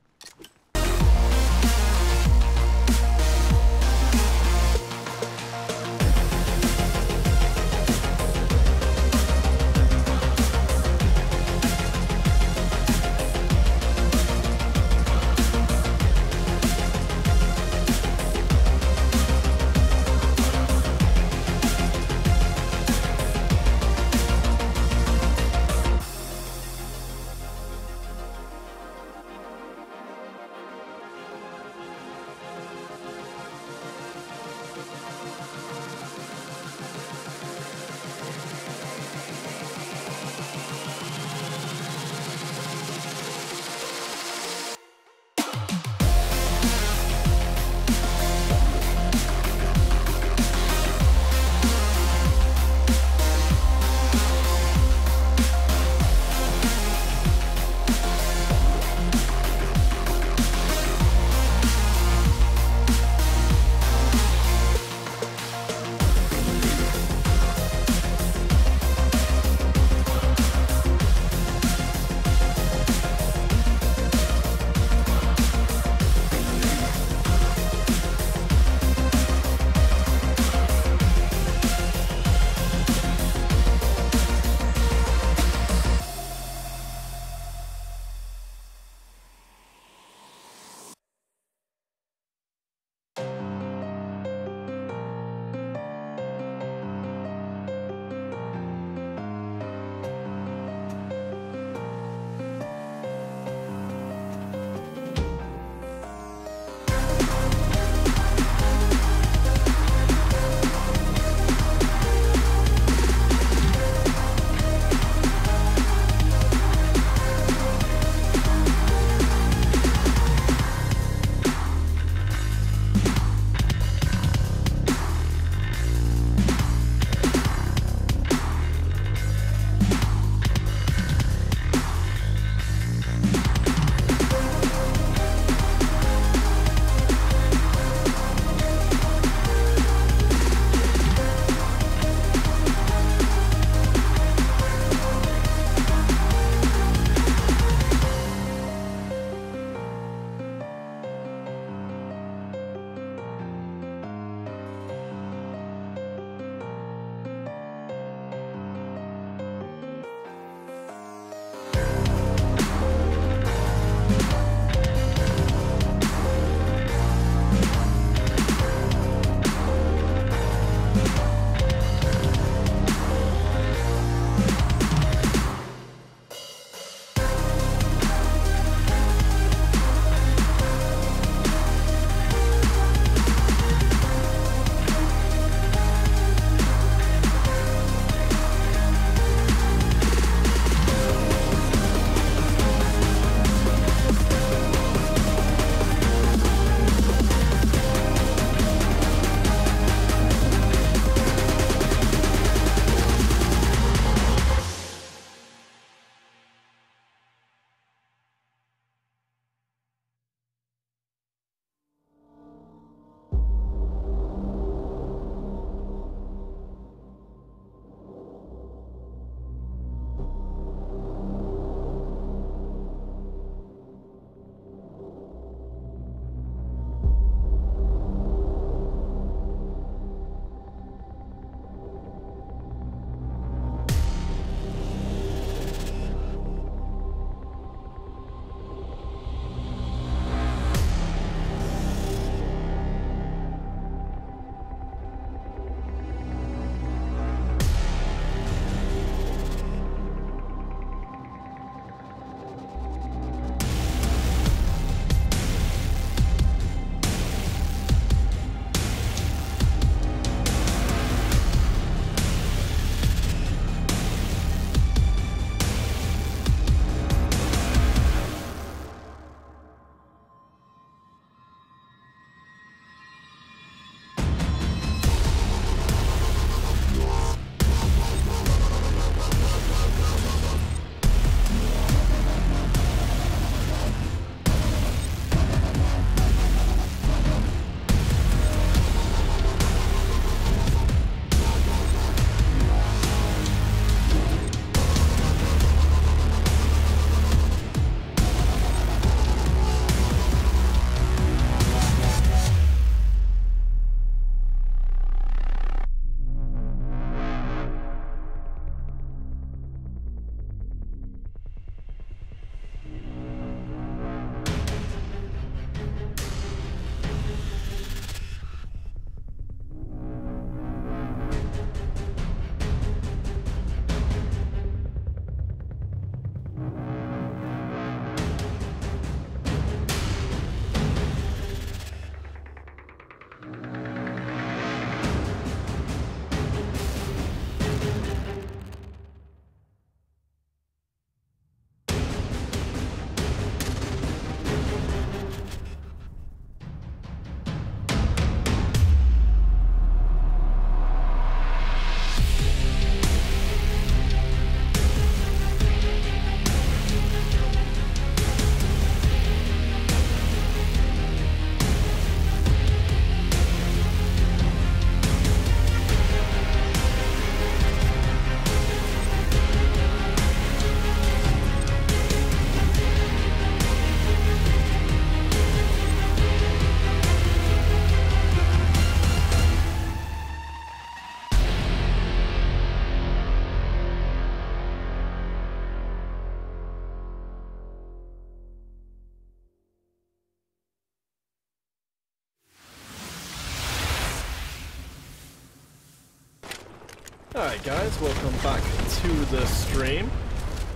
Alright guys, welcome back to the stream.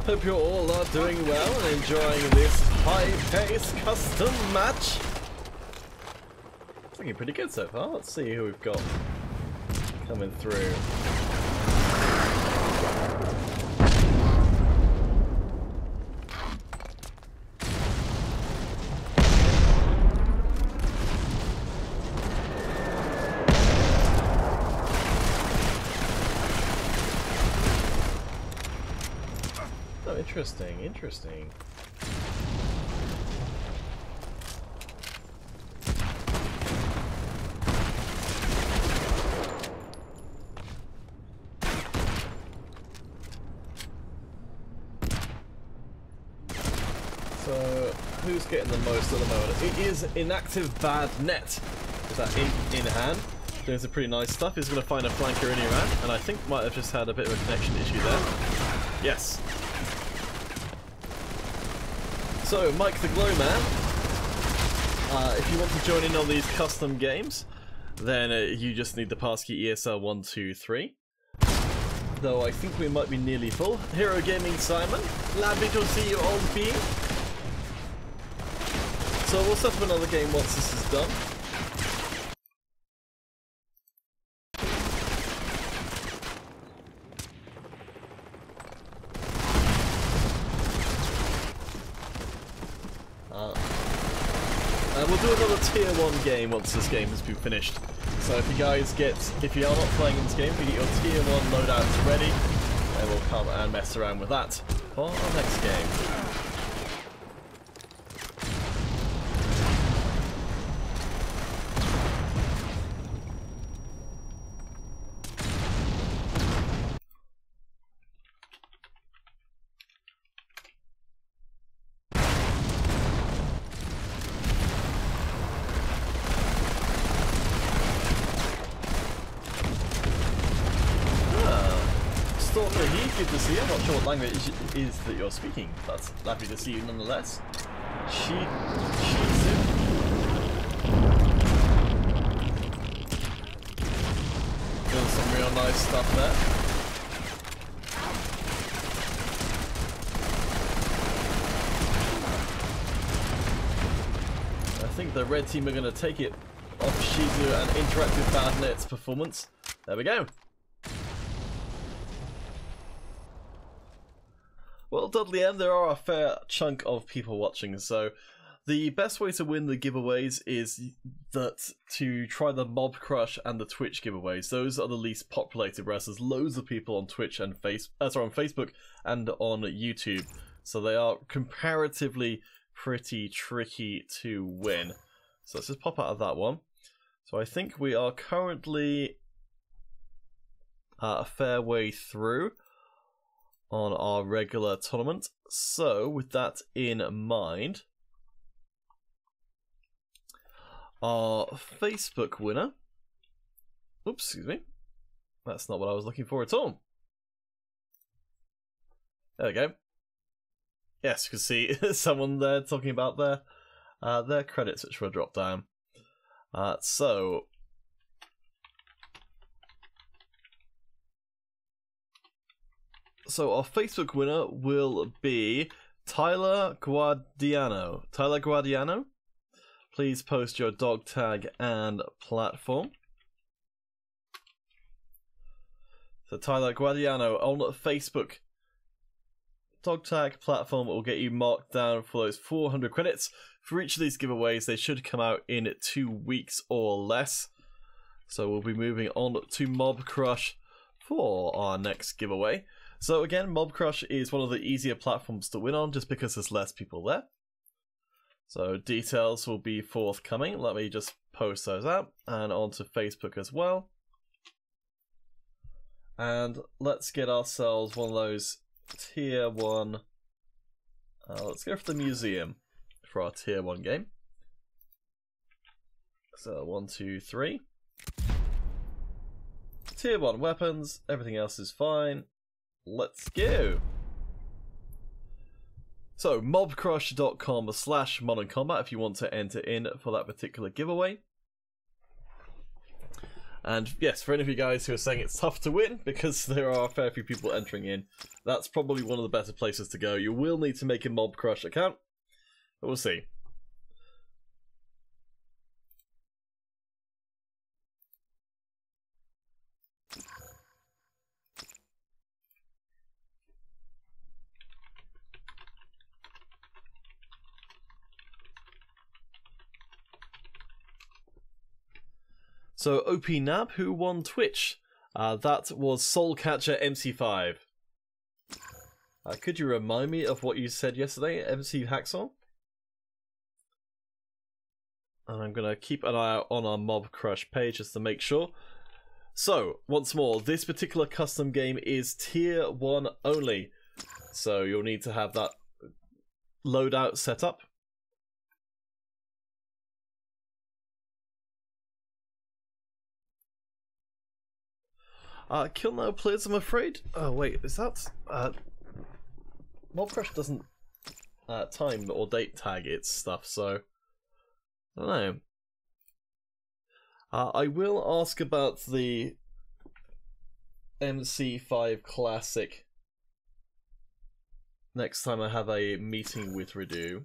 Hope you all are doing well and enjoying this high-paced custom match. It's looking pretty good so far. Let's see who we've got coming through. Interesting, interesting. So, who's getting the most at the moment? It is Inactive Bad Net. Is that in hand? Doing some pretty nice stuff. He's going to find a flanker in Iran, and I think might have just had a bit of a connection issue there. Yes. So, Mike the Glow Man, if you want to join in on these custom games, then you just need the passkey ESL123. Though I think we might be nearly full. Hero Gaming Simon, lovely to see you all being. So we'll set up another game once this is done. We'll do another tier 1 game once this game has been finished. So if you guys if you are not playing in this game, we get your tier 1 loadouts ready, and we'll come and mess around with that for our next game. Good to see you. I'm not sure what language it is that you're speaking, but happy to see you nonetheless. Shizu. Doing some real nice stuff there. I think the red team are going to take it off Shizu and Interactive Bad Net's performance. There we go. Well, Dudley M, there are a fair chunk of people watching, so the best way to win the giveaways is to try the Mob Crush and the Twitch giveaways. Those are the least populated, whereas there's loads of people on Twitch and on Facebook and on YouTube, so they are comparatively pretty tricky to win. So let's just pop out of that one. So I think we are currently a fair way through on our regular tournament. So with that in mind, our Facebook winner, oops, excuse me, that's not what I was looking for at all. There we go. Yes, you can see someone there talking about their credits, which will drop down. So our Facebook winner will be Tyler Guardiano. Tyler Guardiano, please post your dog tag and platform. So Tyler Guardiano on Facebook. Dog tag platform will get you marked down for those 400 credits. For each of these giveaways, they should come out in 2 weeks or less. So we'll be moving on to Mob Crush for our next giveaway. So again, Mob Crush is one of the easier platforms to win on just because there's less people there. So details will be forthcoming. Let me just post those out and onto Facebook as well. And let's get ourselves one of those tier 1. Let's go for the museum for our tier 1 game. So 1, 2, 3. Tier 1 weapons, everything else is fine. Let's go. So mobcrush.com/modern combat if you want to enter in for that particular giveaway. And yes, for any of you guys who are saying it's tough to win because there are a fair few people entering in, that's probably one of the better places to go. You will need to make a Mob Crush account, but we'll see. So OP Nab, who won Twitch? That was Soulcatcher MC5. Could you remind me of what you said yesterday, MC Hacksaw? And I'm going to keep an eye out on our Mob Crush page just to make sure. So, once more, this particular custom game is Tier 1 only. So you'll need to have that loadout set up. Kill now players, I'm afraid. Oh wait, is that Mob Crush doesn't time or date tag its stuff, so I don't know. I will ask about the MC5 Classic next time I have a meeting with Redo,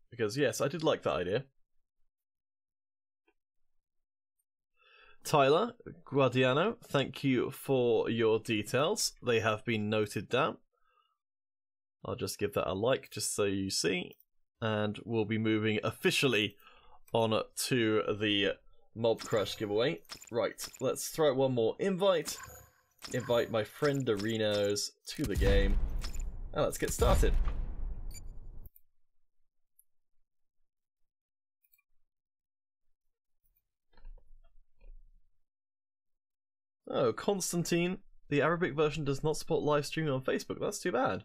because yes, I did like that idea. Tyler Guardiano, thank you for your details. They have been noted down. I'll just give that a like just so you see. And we'll be moving officially on to the Mob Crush giveaway. Right, let's throw out one more invite. Invite my friend Dorinos to the game. And let's get started. Oh, Constantine, the Arabic version does not support live streaming on Facebook. That's too bad.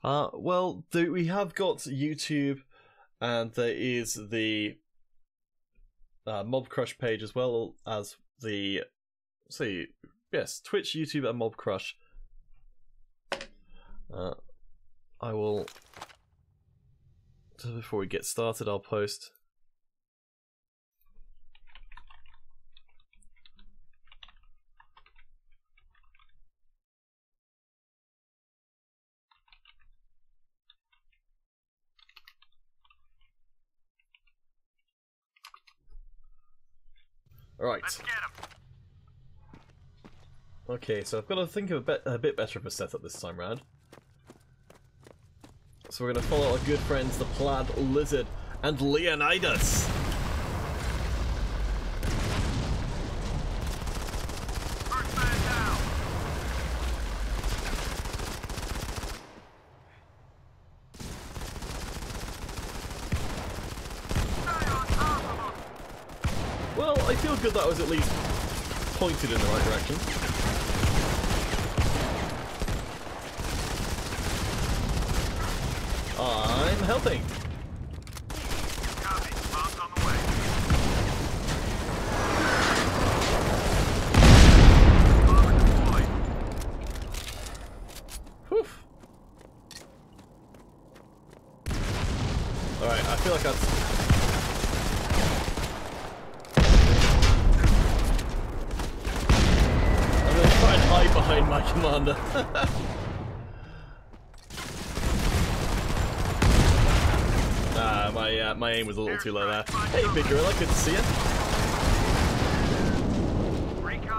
Well, we have got YouTube, and there is the Mob Crush page as well as the, yes, Twitch, YouTube, and Mob Crush. I will, just before we get started, I'll post. Right. Okay, so I've got to think of a bit better of a setup this time round. So we're going to follow our good friends, the Plaid Lizard and Leonidas. First man down. Stay on top of him. Well, I feel good that was at least pointed in the right direction. I'm helping. Copy. Bombs on the way. Bomber deployed. Whew. Alright, I feel like I'm going to try and hide behind my commander. My aim was a little too low there. Hey, Big Gorilla, good to see you. Recon.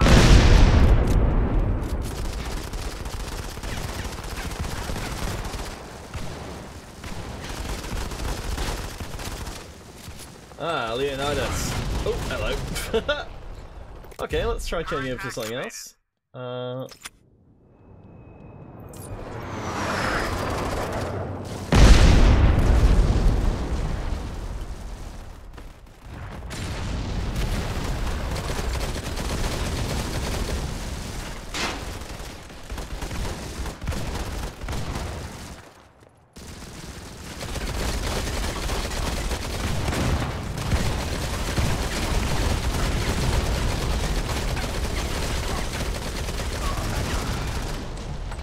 Leonidas. Oh, hello. Okay, let's try changing over to something else.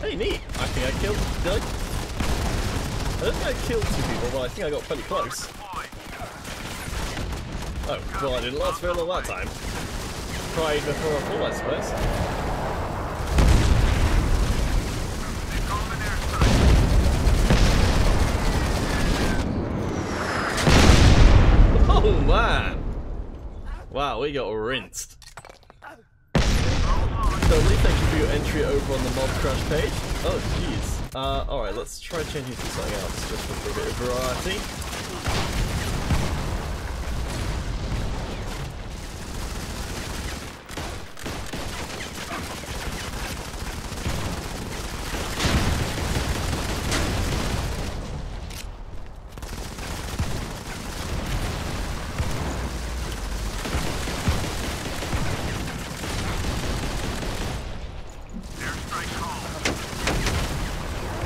Hey, neat! I think I killed... Did I don't think I killed 2 people, but I think I got pretty close. Deployed. Oh, well, I didn't last very long that time. pride before a fall, I suppose. Oh man! Wow, we got rinsed. So really thank you for your entry over on the Mob Crush page. Oh jeez. Alright, let's try changing to something else just for a bit of variety.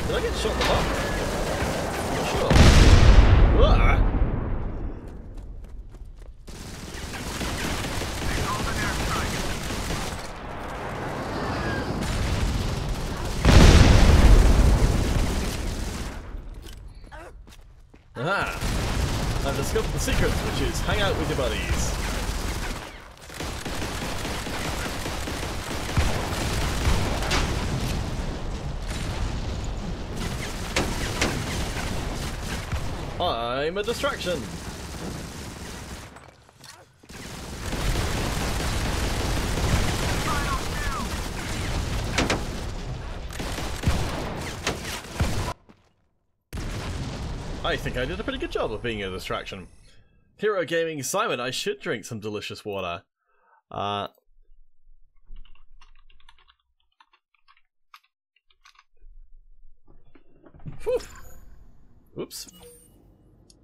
Did I get shot in the butt? I'm not sure. Ah. Aha! I've discovered the secret, which is hang out with your buddies. I'm a distraction. I think I did a pretty good job of being a distraction. Hero Gaming Simon, I should drink some delicious water. Whew. Oops.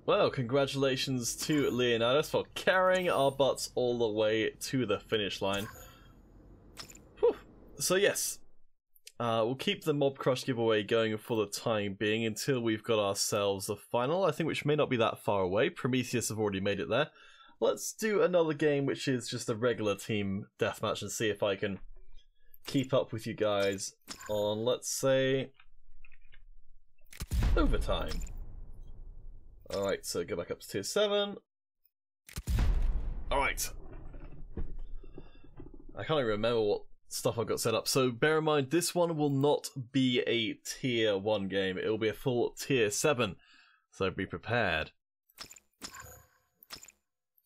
Well, congratulations to Leonidas for carrying our butts all the way to the finish line. Whew. So yes, we'll keep the Mob Crush giveaway going for the time being until we've got ourselves the final, I think, which may not be that far away. Prometheus have already made it there. Let's do another game which is just a regular team deathmatch and see if I can keep up with you guys on, let's say, overtime. Alright, so go back up to tier 7. Alright. I can't even remember what stuff I've got set up. So bear in mind, this one will not be a tier 1 game. It will be a full tier 7. So be prepared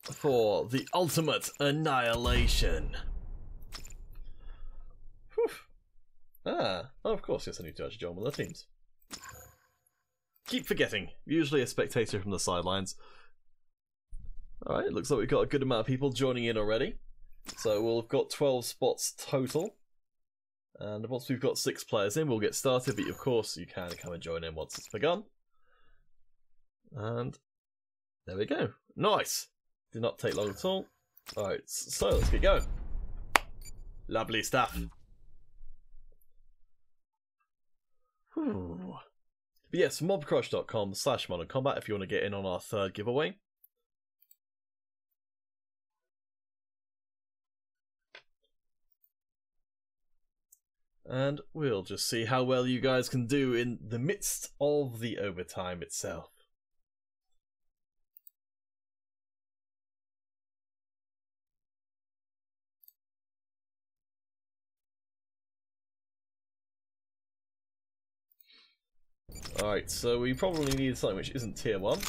for the ultimate annihilation. Whew. Oh, of course, yes, I need to actually join one of the teams. Keep forgetting. Usually a spectator from the sidelines. Alright, looks like we've got a good amount of people joining in already. So we've got 12 spots total. And once we've got 6 players in, we'll get started. But of course, you can come and join in once it's begun. And there we go. Nice. Did not take long at all. Alright, so let's get going. Lovely stuff. Whew. But yes, mobcrush.com/modern combat if you want to get in on our 3rd giveaway. And we'll just see how well you guys can do in the midst of the overtime itself. Alright, so we probably need something which isn't tier 1.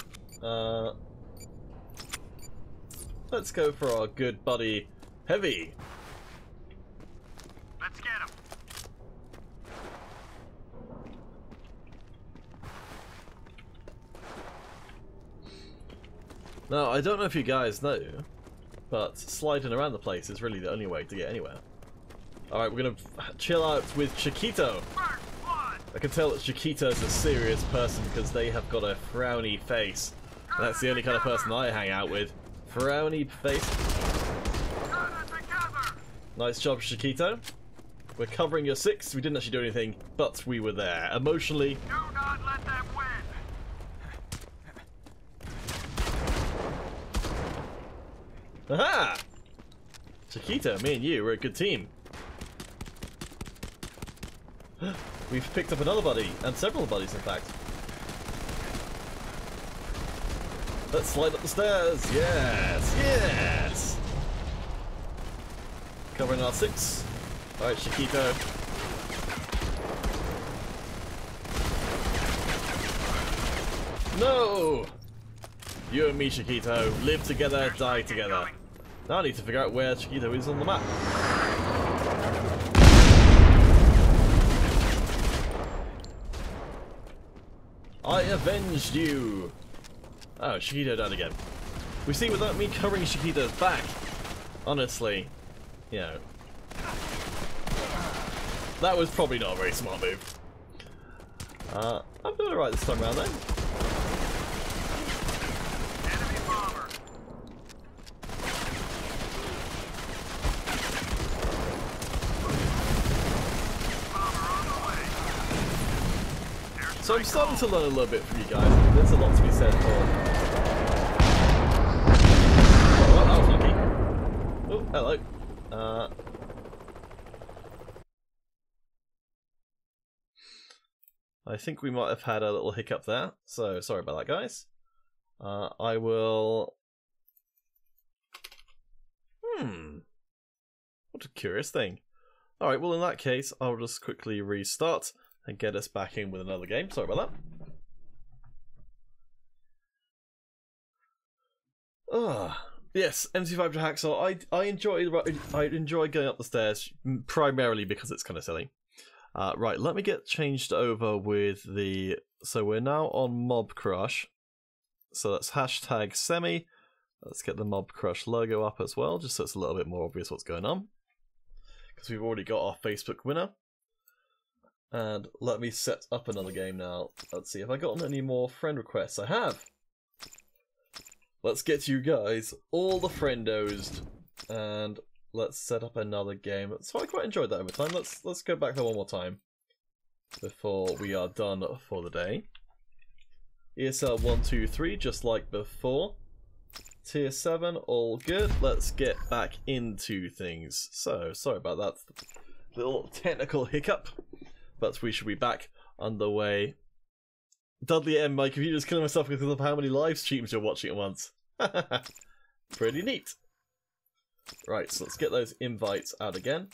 Let's go for our good buddy, Heavy. Let's get him. Now, I don't know if you guys know, but sliding around the place is really the only way to get anywhere. Alright, we're gonna chill out with Chiquito. I can tell that Chiquito's a serious person because they have got a frowny face. And that's the only kind of person I hang out with. Frowny face. Nice job, Chiquito. We're covering your 6. We didn't actually do anything, but we were there. Emotionally. Do not let them win. Aha! Chiquito, me and you, we're a good team. We've picked up another buddy, and several buddies in fact. Let's slide up the stairs! Yes! Yes! Covering our 6. Alright, Chiquito. No! You and me, Chiquito, live together, die together. Now I need to figure out where Chiquito is on the map. I avenged you! Oh, Chiquito died again. We see, without me covering Chiquito's back, honestly, you know, that was probably not a very smart move. I'm doing alright this time around then. Enemy bomber. Bomber on the way. So I'm starting to learn a little bit from you guys. There's a lot to be said for. Oh, well, that was lucky. Oh, hello. I think we might have had a little hiccup there, so sorry about that, guys. I will... What a curious thing. Alright, well in that case, I'll just quickly restart and get us back in with another game. Sorry about that. Yes, MC5 to Hacksaw. I enjoy going up the stairs, primarily because it's kind of silly. Right, let me get changed over with the... So we're now on Mob Crush. So that's hashtag semi. Let's get the Mob Crush logo up as well, just so it's a little bit more obvious what's going on. Because we've already got our Facebook winner. And let me set up another game now. Let's see, have I gotten any more friend requests? I have! Let's get you guys all the friendosed. And... let's set up another game. So I quite enjoyed that over time. Let's go back there one more time before we are done for the day. ESL 1, 2, 3, just like before. Tier 7, all good. Let's get back into things. So, sorry about that little technical hiccup, but we should be back underway. Dudley M, my computer's killing myself because of how many live streams you're watching at once. Pretty neat. Right, so let's get those invites out again.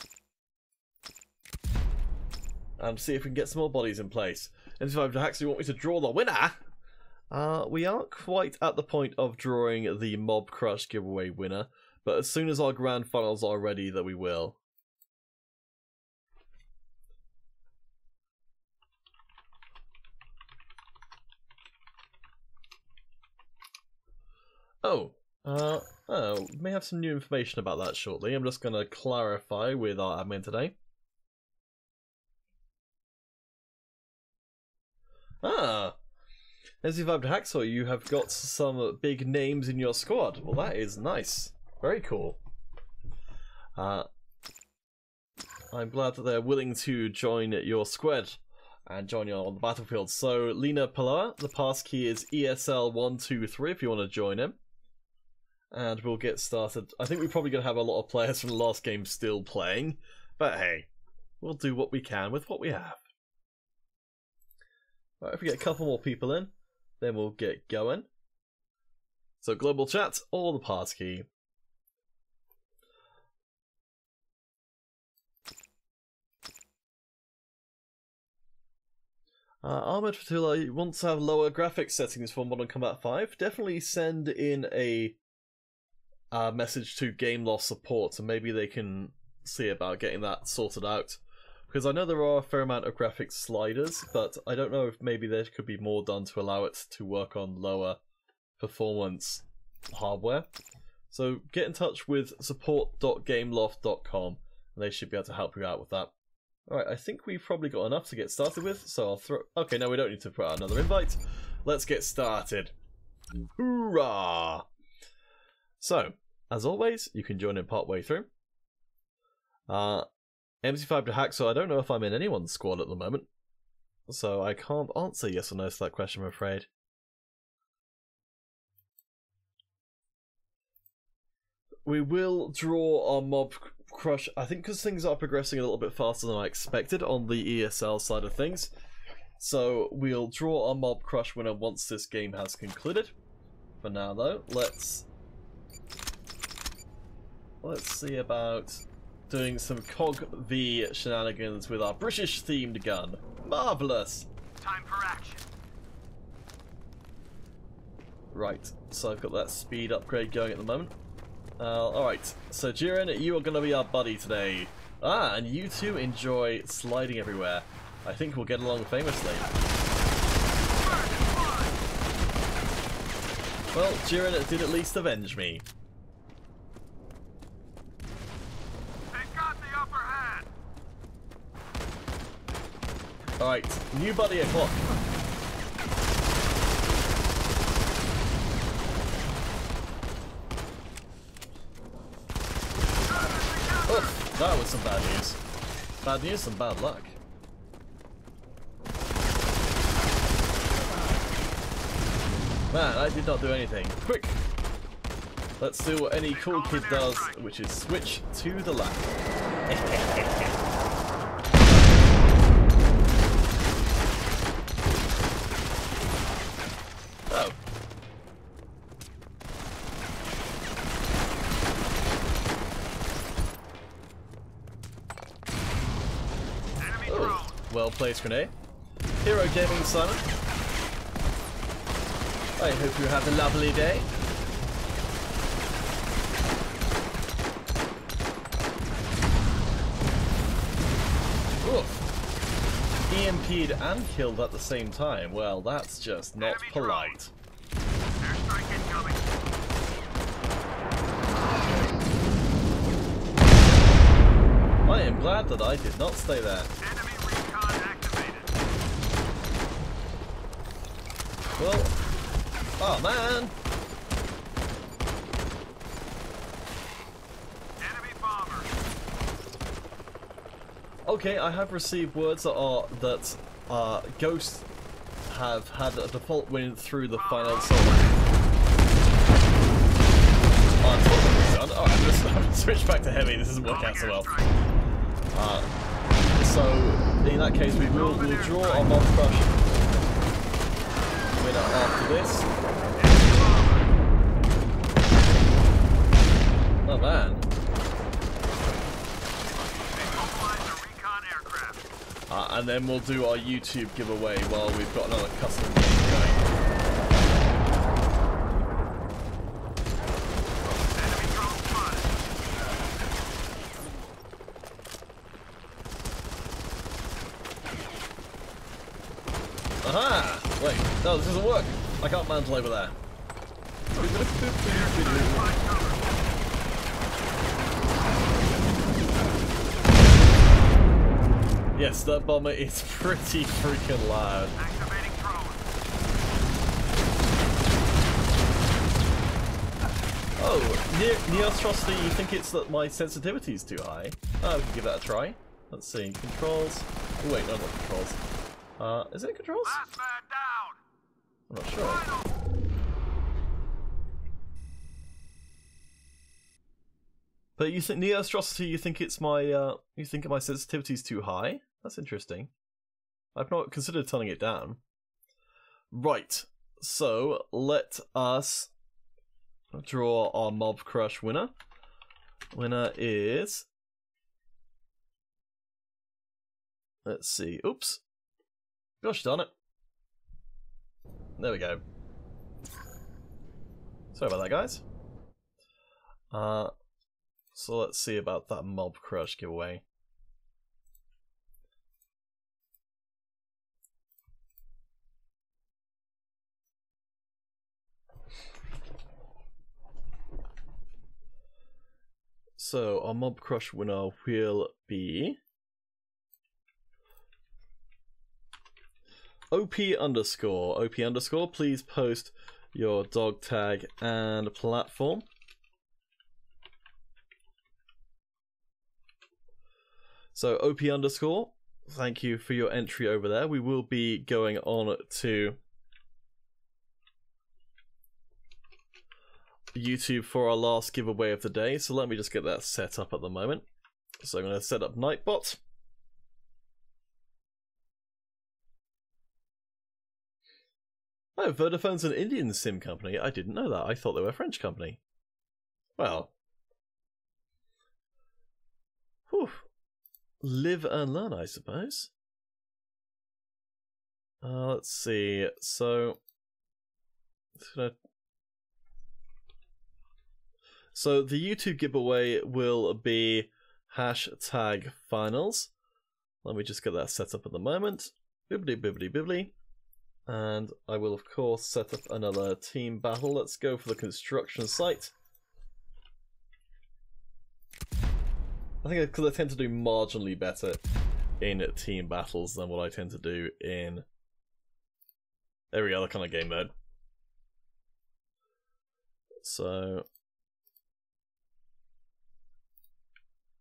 And see if we can get some more bodies in place. MC5 to Hacks, you want me to draw the winner? We aren't quite at the point of drawing the Mob Crush giveaway winner, but as soon as our grand finals are ready, that we will. We may have some new information about that shortly. I'm just going to clarify with our admin today. MC5 to Hacksaw, you have got some big names in your squad. Well, that is nice. Very cool. I'm glad that they're willing to join your squad and join you on the battlefield. So, Lena Paloa, the passkey is ESL123 if you want to join him. And we'll get started. I think we're probably going to have a lot of players from the last game still playing. But hey, we'll do what we can with what we have. Right, if we get a couple more people in, then we'll get going. So global chat or the passkey. Ahmed Fatula wants to have lower graphics settings for Modern Combat 5. Definitely send in a message to Game Loss support, and maybe they can see about getting that sorted out. Because I know there are a fair amount of graphics sliders, but I don't know if maybe there could be more done to allow it to work on lower performance hardware. So get in touch with support.gameloft.com and they should be able to help you out with that. Alright, I think we've probably got enough to get started with, so I'll throw... Okay, no, we don't need to put out another invite. Let's get started. Hoorah! So, as always, you can join in part way through. MC5 to Hacksaw, I don't know if I'm in anyone's squad at the moment, so I can't answer yes or no to that question, I'm afraid. We will draw our Mob Crush, I think because things are progressing a little bit faster than I expected on the ESL side of things. So we'll draw our Mob Crush winner once this game has concluded. For now though, let's see about doing some COG V shenanigans with our British themed gun. Marvellous! Time for action. Right, so I've got that speed upgrade going at the moment. Alright, so Jiren, you are going to be our buddy today. Ah, and you two enjoy sliding everywhere. I think we'll get along famously. Well, Jiren did at least avenge me. They've got the upper hand. Alright, new buddy o'clock. Oh, that was some bad news. Bad news, some bad luck. Man, I did not do anything. Quick! Let's do what any cool kid does, which is switch to the left. Oh. Oh, well placed grenade. Hero Gaming Simon. I hope you have a lovely day. Oof. EMP'd and killed at the same time. Well, that's just not polite. Airstrike incoming. I am glad that I did not stay there. Enemy recon activated. Well, oh man! Enemy bomber. Okay, I have received words that ghosts have had a default win through the final assault. Oh, I'm gonna switch back to heavy. This isn't working out so well. So in that case, we'll draw our mob crush winner after this. Oh man. And then we'll do our YouTube giveaway while we've got another custom game going. Aha! Wait, no, this doesn't work. I can't mantle over there. Yes, that bomber is pretty freaking loud. Activating drone. Oh, Neostrosity, you think it's that my sensitivity is too high? Oh, we can give that a try. Let's see. Controls. Oh, wait, no, not controls. Is it controls? Last man down. I'm not sure. But you think Neostrosity, you think it's my you think my sensitivity is too high? That's interesting. I've not considered turning it down. Right. So let us draw our Mob Crush winner. Winner is, let's see. Oops. Gosh darn it. There we go. Sorry about that, guys. So let's see about that Mob Crush giveaway. So our Mob Crush winner will be OP underscore. OP underscore, please post your dog tag and platform. So OP underscore, thank you for your entry over there. We will be going on to YouTube for our last giveaway of the day. So let me just get that set up at the moment. So I'm going to set up Nightbot. Oh, Vodafone's an Indian SIM company. I didn't know that. I thought they were a French company. Well, Whew. Live and learn, I suppose. Let's see. So the YouTube giveaway will be hashtag finals. Let me just get that set up at the moment. Bibbly bibbly bibbly. And I will of course set up another team battle. Let's go for the construction site. I think because I tend to do marginally better in team battles than what I tend to do in every other kind of game mode. So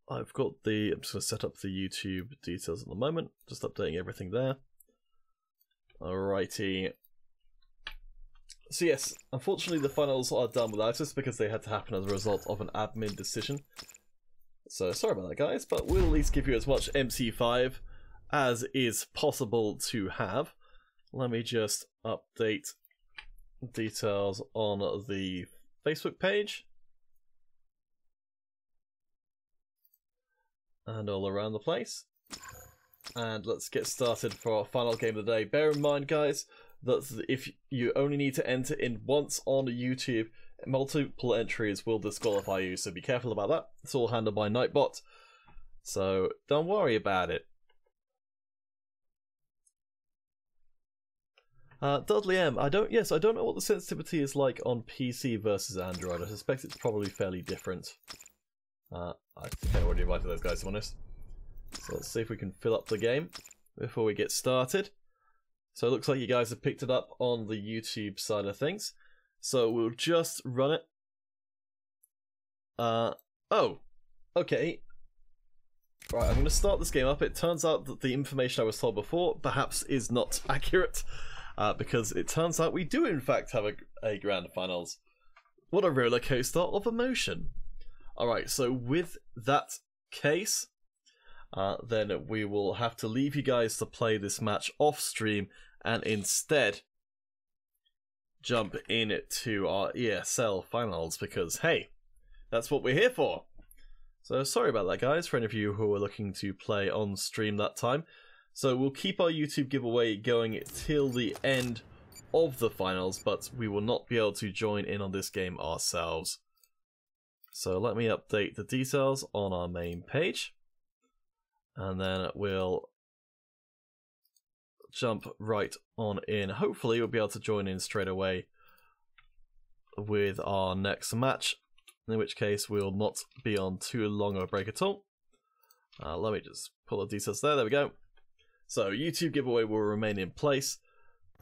I've got I'm just going to set up the YouTube details at the moment, just updating everything there. Alrighty. So yes, unfortunately the finals are done without us because they had to happen as a result of an admin decision. So sorry about that, guys, but we'll at least give you as much MC5 as is possible to have. Let me just update details on the Facebook page. And all around the place. And let's get started for our final game of the day. Bear in mind, guys, that if you only need to enter in once on YouTube, multiple entries will disqualify you, so be careful about that. It's all handled by Nightbot, so don't worry about it. Dudley M, I don't know what the sensitivity is like on PC versus Android. I suspect it's probably fairly different. I think I already invited those guys, to be honest. So let's see if we can fill up the game before we get started. So it looks like you guys have picked it up on the YouTube side of things. So we'll just run it. Oh, okay. Right, I'm going to start this game up. It turns out that the information I was told before perhaps is not accurate, because it turns out we do in fact have a grand finals. What a roller coaster of emotion. Alright, so with that case, then we will have to leave you guys to play this match off stream and instead jump into our ESL finals because, hey, that's what we're here for. So sorry about that, guys, for any of you who are looking to play on stream that time. So we'll keep our YouTube giveaway going till the end of the finals, but we will not be able to join in on this game ourselves. So let me update the details on our main page, and then we'll jump right on in. Hopefully we'll be able to join in straight away with our next match, in which case we'll not be on too long of a break at all. Let me just pull the details there. There we go. So YouTube giveaway will remain in place.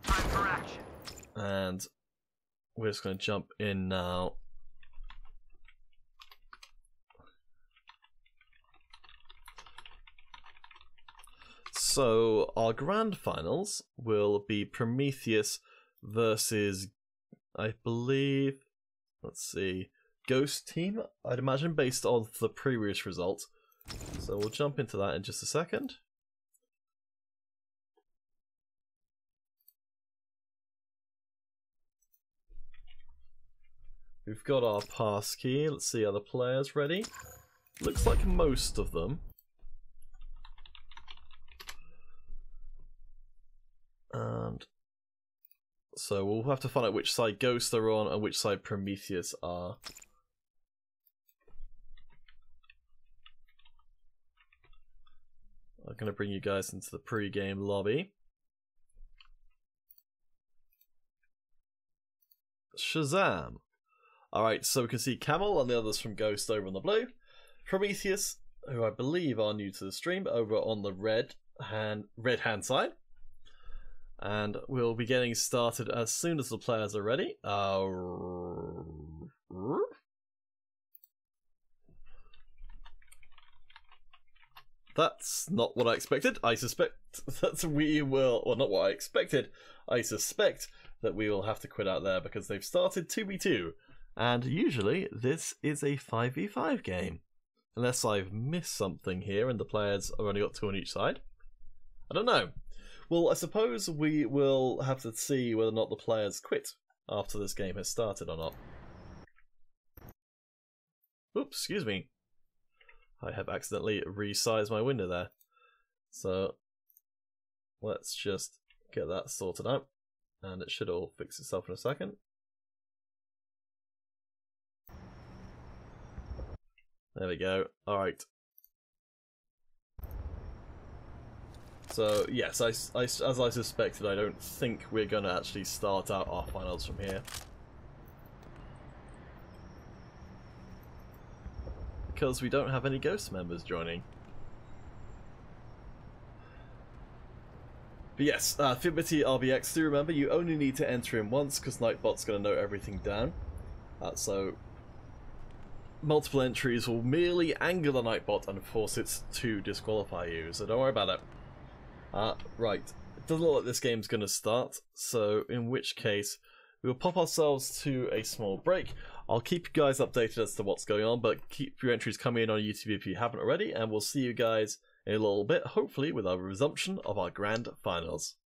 Time for action. And we're just going to jump in now. So our grand finals will be Prometheus versus, I believe, let's see, Ghost Team, I'd imagine, based on the previous result. So we'll jump into that in just a second. We've got our pass key. Let's see, are the players ready? Looks like most of them. And so we'll have to find out which side Ghost are on and which side Prometheus are. I'm going to bring you guys into the pre-game lobby. Shazam! Alright, so we can see Camel and the others from Ghost over on the blue. Prometheus, who I believe are new to the stream, over on the red hand side. And we'll be getting started as soon as the players are ready. That's not what I expected. I suspect that we will, well, not what I expected. I suspect that we will have to quit out there because they've started 2v2. And usually this is a 5v5 game. Unless I've missed something here and the players have only got 2 on each side. I don't know. Well, I suppose we will have to see whether or not the players quit after this game has started or not. Oops, excuse me. I have accidentally resized my window there. So let's just get that sorted out, and it should all fix itself in a second. There we go. Alright. So, yes, as I suspected, I don't think we're going to actually start out our finals from here. Because we don't have any Ghost members joining. But yes, Fibity RBX, do remember, you only need to enter in once, because Nightbot's going to note everything down. So, multiple entries will merely anger the Nightbot and force it to disqualify you, so don't worry about it. Right, it doesn't look like this game's going to start, so in which case we'll pop ourselves to a small break. I'll keep you guys updated as to what's going on, but keep your entries coming in on YouTube if you haven't already, and we'll see you guys in a little bit, hopefully with our resumption of our grand finals.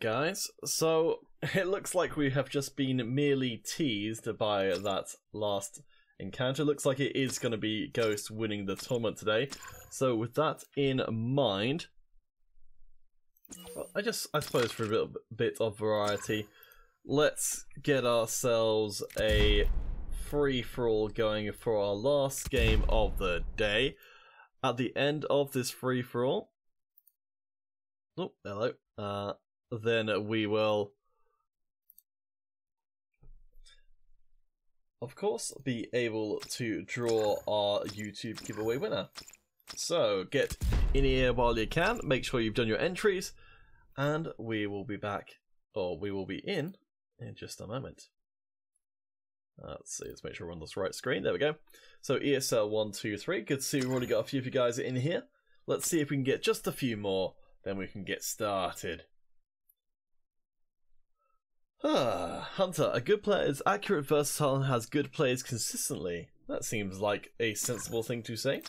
guys, so it looks like we have just been merely teased by that last encounter. Looks like it is going to be Ghost winning the tournament today. So with that in mind, well, I suppose for a bit of variety, let's get ourselves a free-for-all going for our last game of the day. At the end of this free-for-all, oh, hello, then we will, of course, be able to draw our YouTube giveaway winner. So get in here while you can, make sure you've done your entries, and we will be back, or we will be in just a moment. Let's see, let's make sure we're on this right screen. There we go. So ESL123, good to see we've already got a few of you guys in here. Let's see if we can get just a few more, then we can get started. Hunter, a good player is accurate, versatile, and has good plays consistently. That seems like a sensible thing to say.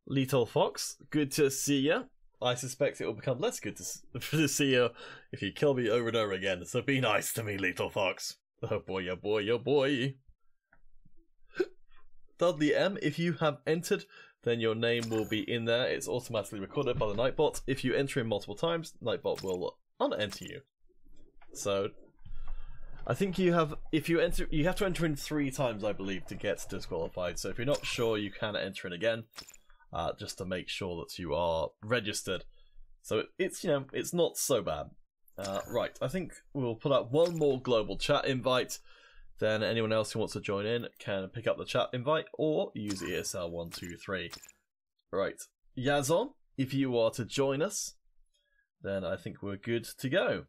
Little Fox, good to see ya. I suspect it will become less good to see you if you kill me over and over again, so be nice to me, Little Fox. Oh boy, oh boy, oh boy. Dudley M, if you have entered, then your name will be in there. It's automatically recorded by the Nightbot. If you enter in multiple times, Nightbot will un-enter you. So, I think you have, if you enter, you have to enter in 3 times, I believe, to get disqualified. So if you're not sure, you can enter in again. Just to make sure that you are registered. So it's, you know, it's not so bad. Right, I think we'll put out one more global chat invite. Then anyone else who wants to join in can pick up the chat invite or use ESL123. Right, Yazon, if you are to join us, then I think we're good to go.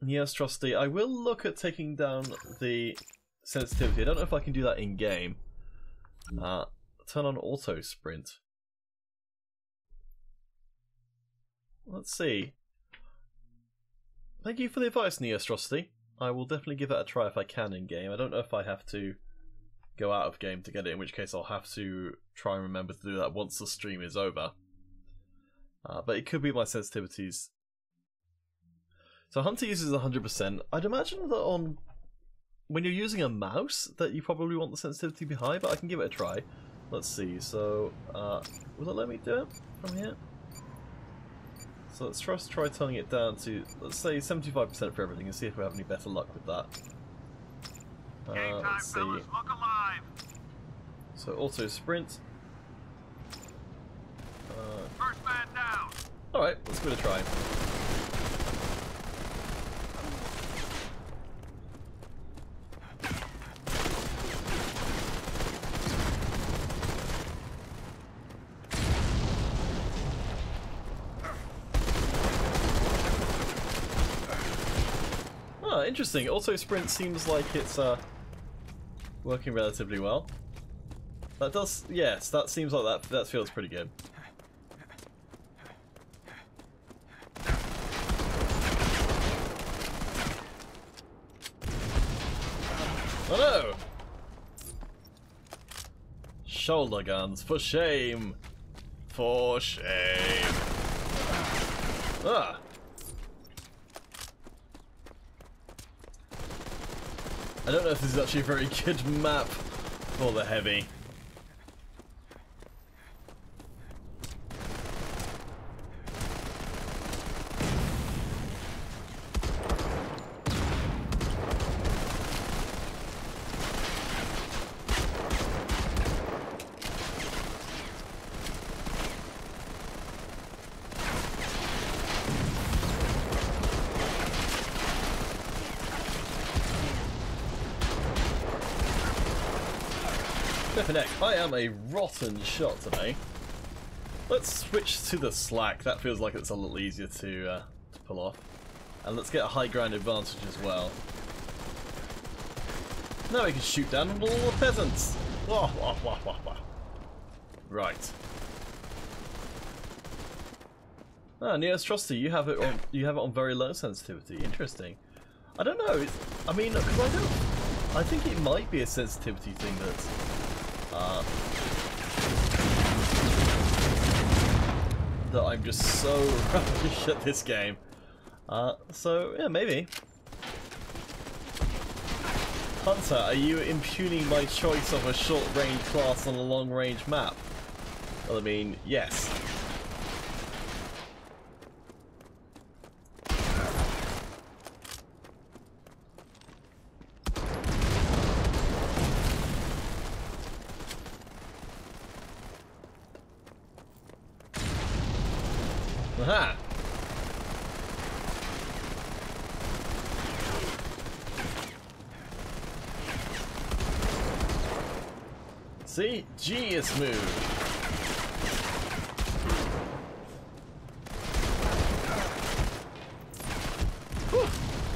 Yes, Trusty, I will look at taking down the sensitivity. I don't know if I can do that in game. Turn on auto sprint. Let's see. Thank you for the advice, Neostrosity. I will definitely give that a try if I can in game. I don't know if I have to go out of game to get it, in which case I'll have to try and remember to do that once the stream is over. But it could be my sensitivities. So Hunter uses 100%. I'd imagine that on when you're using a mouse, that you probably want the sensitivity to be high, but I can give it a try. Let's see, so, will it let me do it from here? So let's try turning it down to, let's say, 75% for everything and see if we have any better luck with that. Let's see. So auto sprint. First man down. Alright, let's give it a try. Interesting. Auto sprint seems like it's working relatively well. That does, yes. That seems like that feels pretty good. Oh no! Shoulder guns for shame. For shame. Ah. I don't know if this is actually a very good map for the heavy. I am a rotten shot today. Let's switch to the slack. That feels like it's a little easier to pull off. And let's get a high ground advantage as well. Now we can shoot down all the peasants. Wah, wah, wah, wah, wah. Right. Ah, Neostrosity, you have it on very low sensitivity. Interesting. I don't know. I mean, because I think it might be a sensitivity thing that that I'm just so rubbish at this game. So, yeah, maybe. Hunter, are you impugning my choice of a short-range class on a long-range map? Well, I mean, yes. Aha! See? Genius move!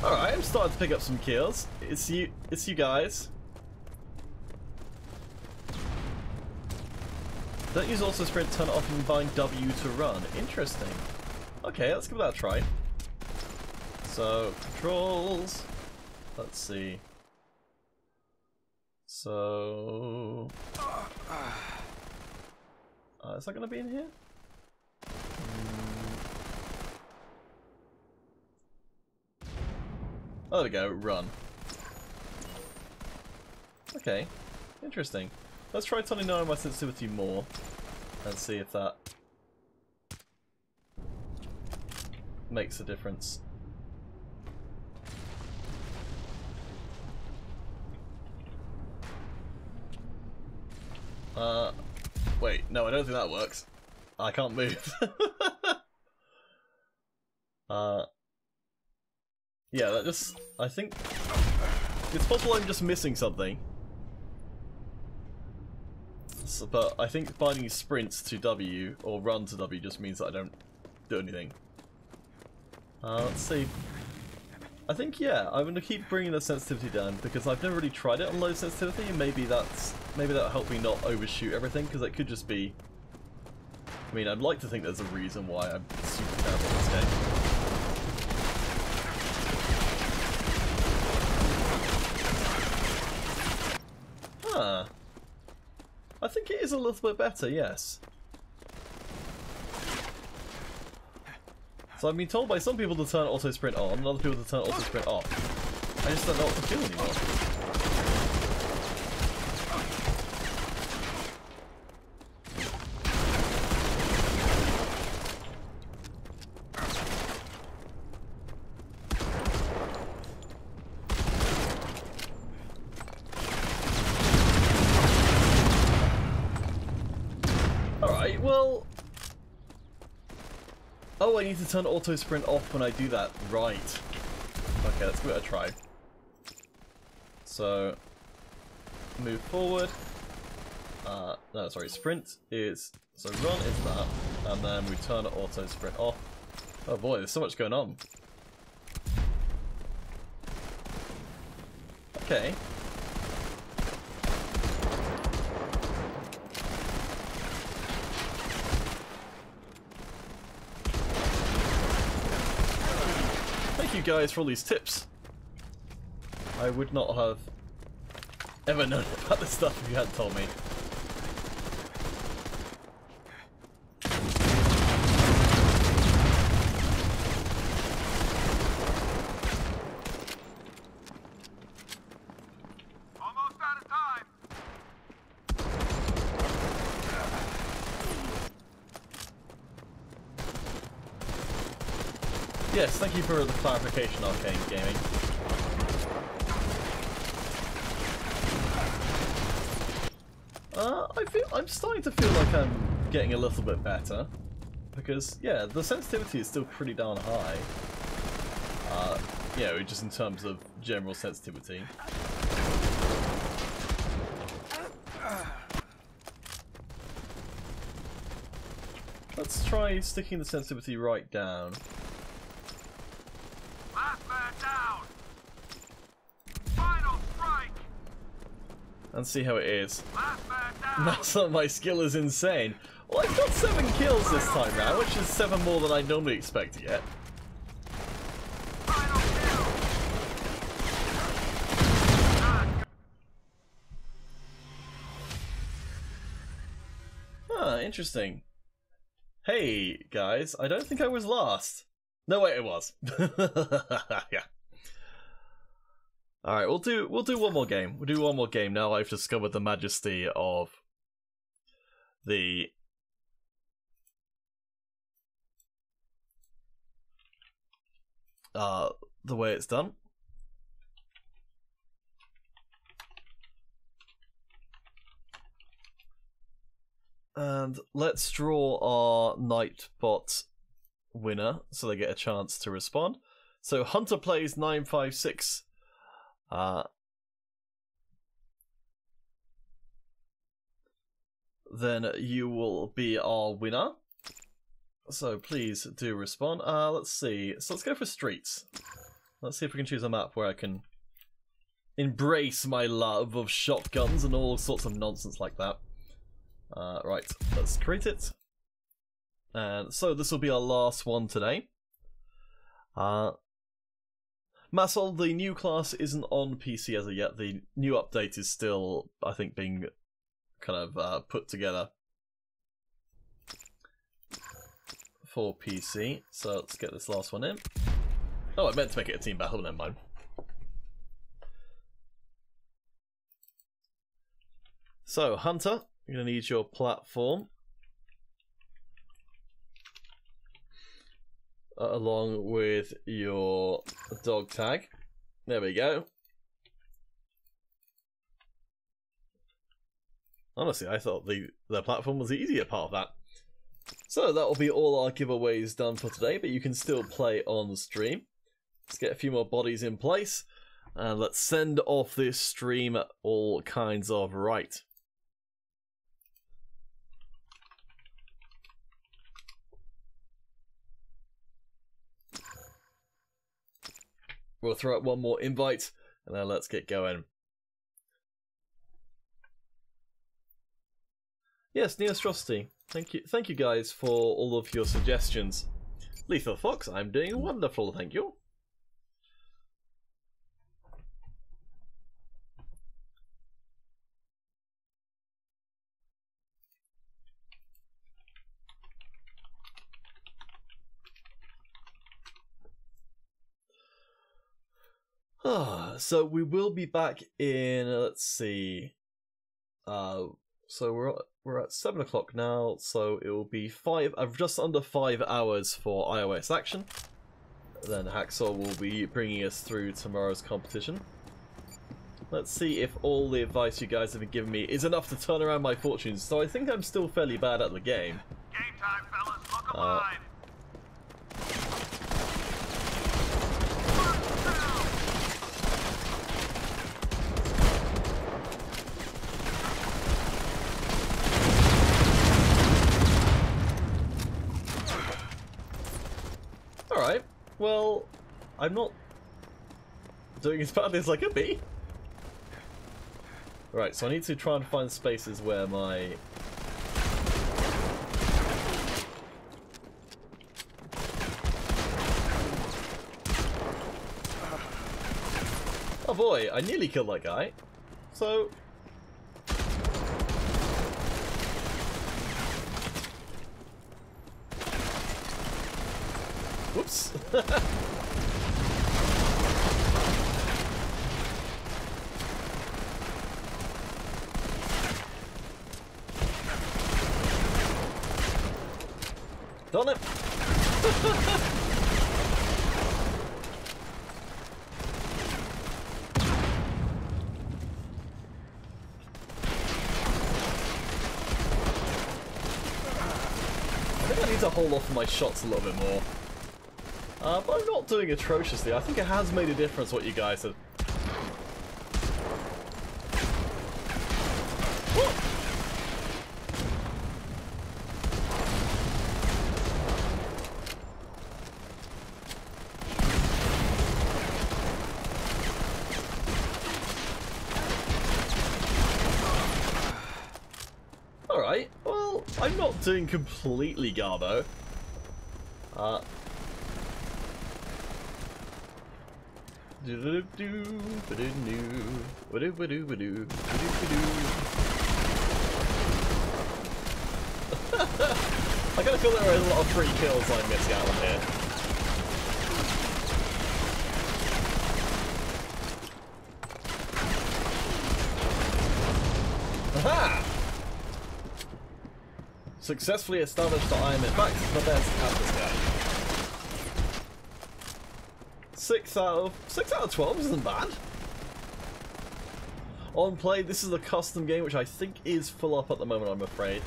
Alright, I'm starting to pick up some kills. It's you guys. Don't use auto sprint, turn it off and bind W to run. Interesting. Okay, let's give that a try. So, controls. Let's see. So... is that going to be in here? Oh, there we go, run. Okay, interesting. Let's try turning down my sensitivity more and see if that makes a difference. Wait, no, I don't think that works. I can't move. Yeah, that just... I think... It's possible I'm just missing something. So, but I think binding sprints to W, or run to W, just means that I don't do anything. Let's see. I think, yeah, I'm going to keep bringing the sensitivity down, because I've never really tried it on low sensitivity, and maybe that'll help me not overshoot everything, because it could just be... I mean, I'd like to think there's a reason why I'm super terrible at this game. Huh. I think it is a little bit better, yes. So I've been told by some people to turn auto sprint on, and other people to turn auto sprint off. I just don't know what to do anymore. Alright, well... Oh, I need to turn auto sprint off when I do that. Right. Okay, let's give it a try. So, move forward. No, sorry, sprint is... So run is that, and then we turn auto sprint off. Oh boy, there's so much going on. Okay. Thank you guys for all these tips. I would not have ever known about this stuff if you hadn't told me. Almost out of time. Yes, thank you for the clarification, Arcane Gaming. I'm starting to feel like I'm getting a little bit better, because yeah, the sensitivity is still pretty darn high. Yeah, just in terms of general sensitivity. Let's try sticking the sensitivity right down. Last man down. Final strike. And see how it is. Last man down. That's not, my skill is insane. Well, I've got 7 kills this time round, which is 7 more than I normally expect to get. Final kill. Ah, interesting. Hey guys, I don't think I was last. No, wait, it was. Yeah. All right, we'll do one more game. We'll do one more game now. I've discovered the majesty of the way it's done. And let's draw our Nightbot winner so they get a chance to respond. So Hunter plays 956. Then you will be our winner. So please do respond. Let's see. So let's go for streets. Let's see if we can choose a map where I can embrace my love of shotguns and all sorts of nonsense like that. Right, let's create it. And so this will be our last one today. Masol, the new class isn't on PC as of yet. The new update is still, I think, being kind of put together for PC. So let's get this last one in. Oh, I meant to make it a team battle, never mind. So, Hunter, you're going to need your platform. Along with your dog tag. There we go. Honestly, I thought the platform was the easier part of that. So that will be all our giveaways done for today, but you can still play on stream. Let's get a few more bodies in place, and let's send off this stream all kinds of right. We'll throw out one more invite, and then let's get going. Yes, Neostrosity. Thank you guys for all of your suggestions. Lethal Fox, I'm doing wonderful, thank you. So we will be back in, let's see, so we're at 7 o'clock now, so it will be just under 5 hours for iOS action. Then Hacksaw will be bringing us through tomorrow's competition. Let's see if all the advice you guys have been giving me is enough to turn around my fortunes. So I think I'm still fairly bad at the game. Game time, fellas. Look alive. Alright, well, I'm not doing as badly as I could be. Right, so I need to try and find spaces where my... Oh boy, I nearly killed that guy. So... Whoops. Done it. I think I need to hold off my shots a little bit more. But I'm not doing atrociously. I think it has made a difference what you guys have. Alright, well, I'm not doing completely garbo. I kind of feel there are a lot of free kills I'm missing out on here. Aha! Successfully established that I am in fact the best at this game. 6 out of 12 isn't bad. On play, this is a custom game which I think is full up at the moment, I'm afraid.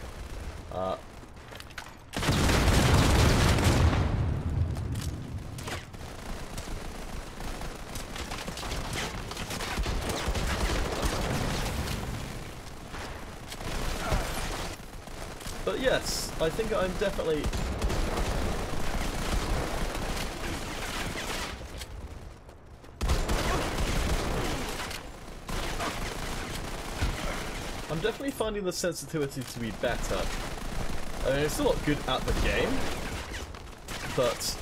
But yes, I think I'm definitely... I'm definitely finding the sensitivity to be better. I mean, it's still not good at the game, but...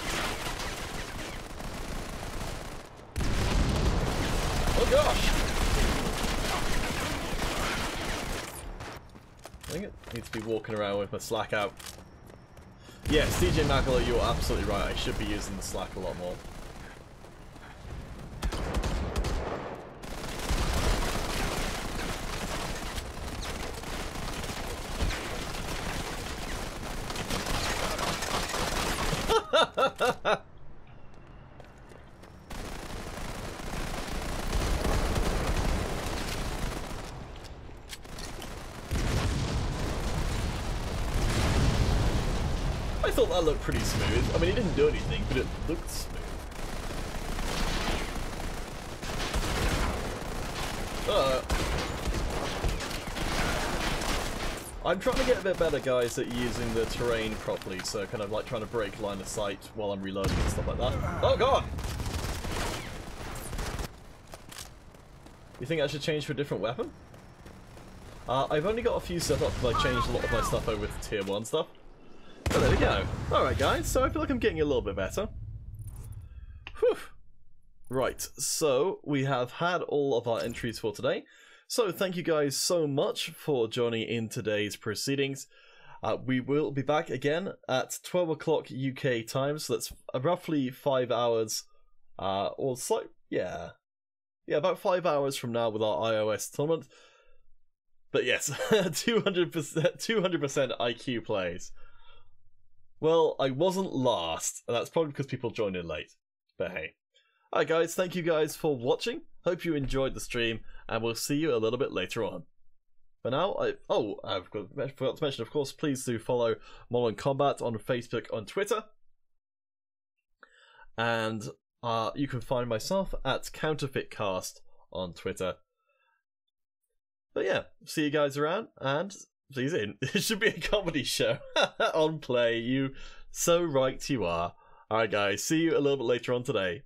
Oh gosh! I think I need to be walking around with my slack out. Yes, DJ Mackler, you're absolutely right. I should be using the slack a lot more. I thought that looked pretty smooth. I mean, it didn't do anything, but it looked smooth. I'm trying to get a bit better, guys, at using the terrain properly, so kind of like trying to break line of sight while I'm reloading and stuff like that. Oh god! You think I should change to a different weapon? I've only got a few set up because I changed a lot of my stuff over to tier 1 stuff. Oh, there we go. Alright guys, so I feel like I'm getting a little bit better. Whew. Right, so we have had all of our entries for today. So thank you guys so much for joining in today's proceedings. We will be back again at 12 o'clock UK time, so that's roughly 5 hours, or so, yeah, about 5 hours from now with our iOS tournament. But yes, 200% IQ plays. Well, I wasn't last, and that's probably because people joined in late. But hey. Alright guys, thank you guys for watching. Hope you enjoyed the stream, and we'll see you a little bit later on. For now, I forgot to mention, of course, please do follow Modern Combat on Facebook, on Twitter. And you can find myself at CounterfeitCast on Twitter. But yeah, see you guys around, and see you soon. It should be a comedy show on play. You so right you are. Alright guys, see you a little bit later on today.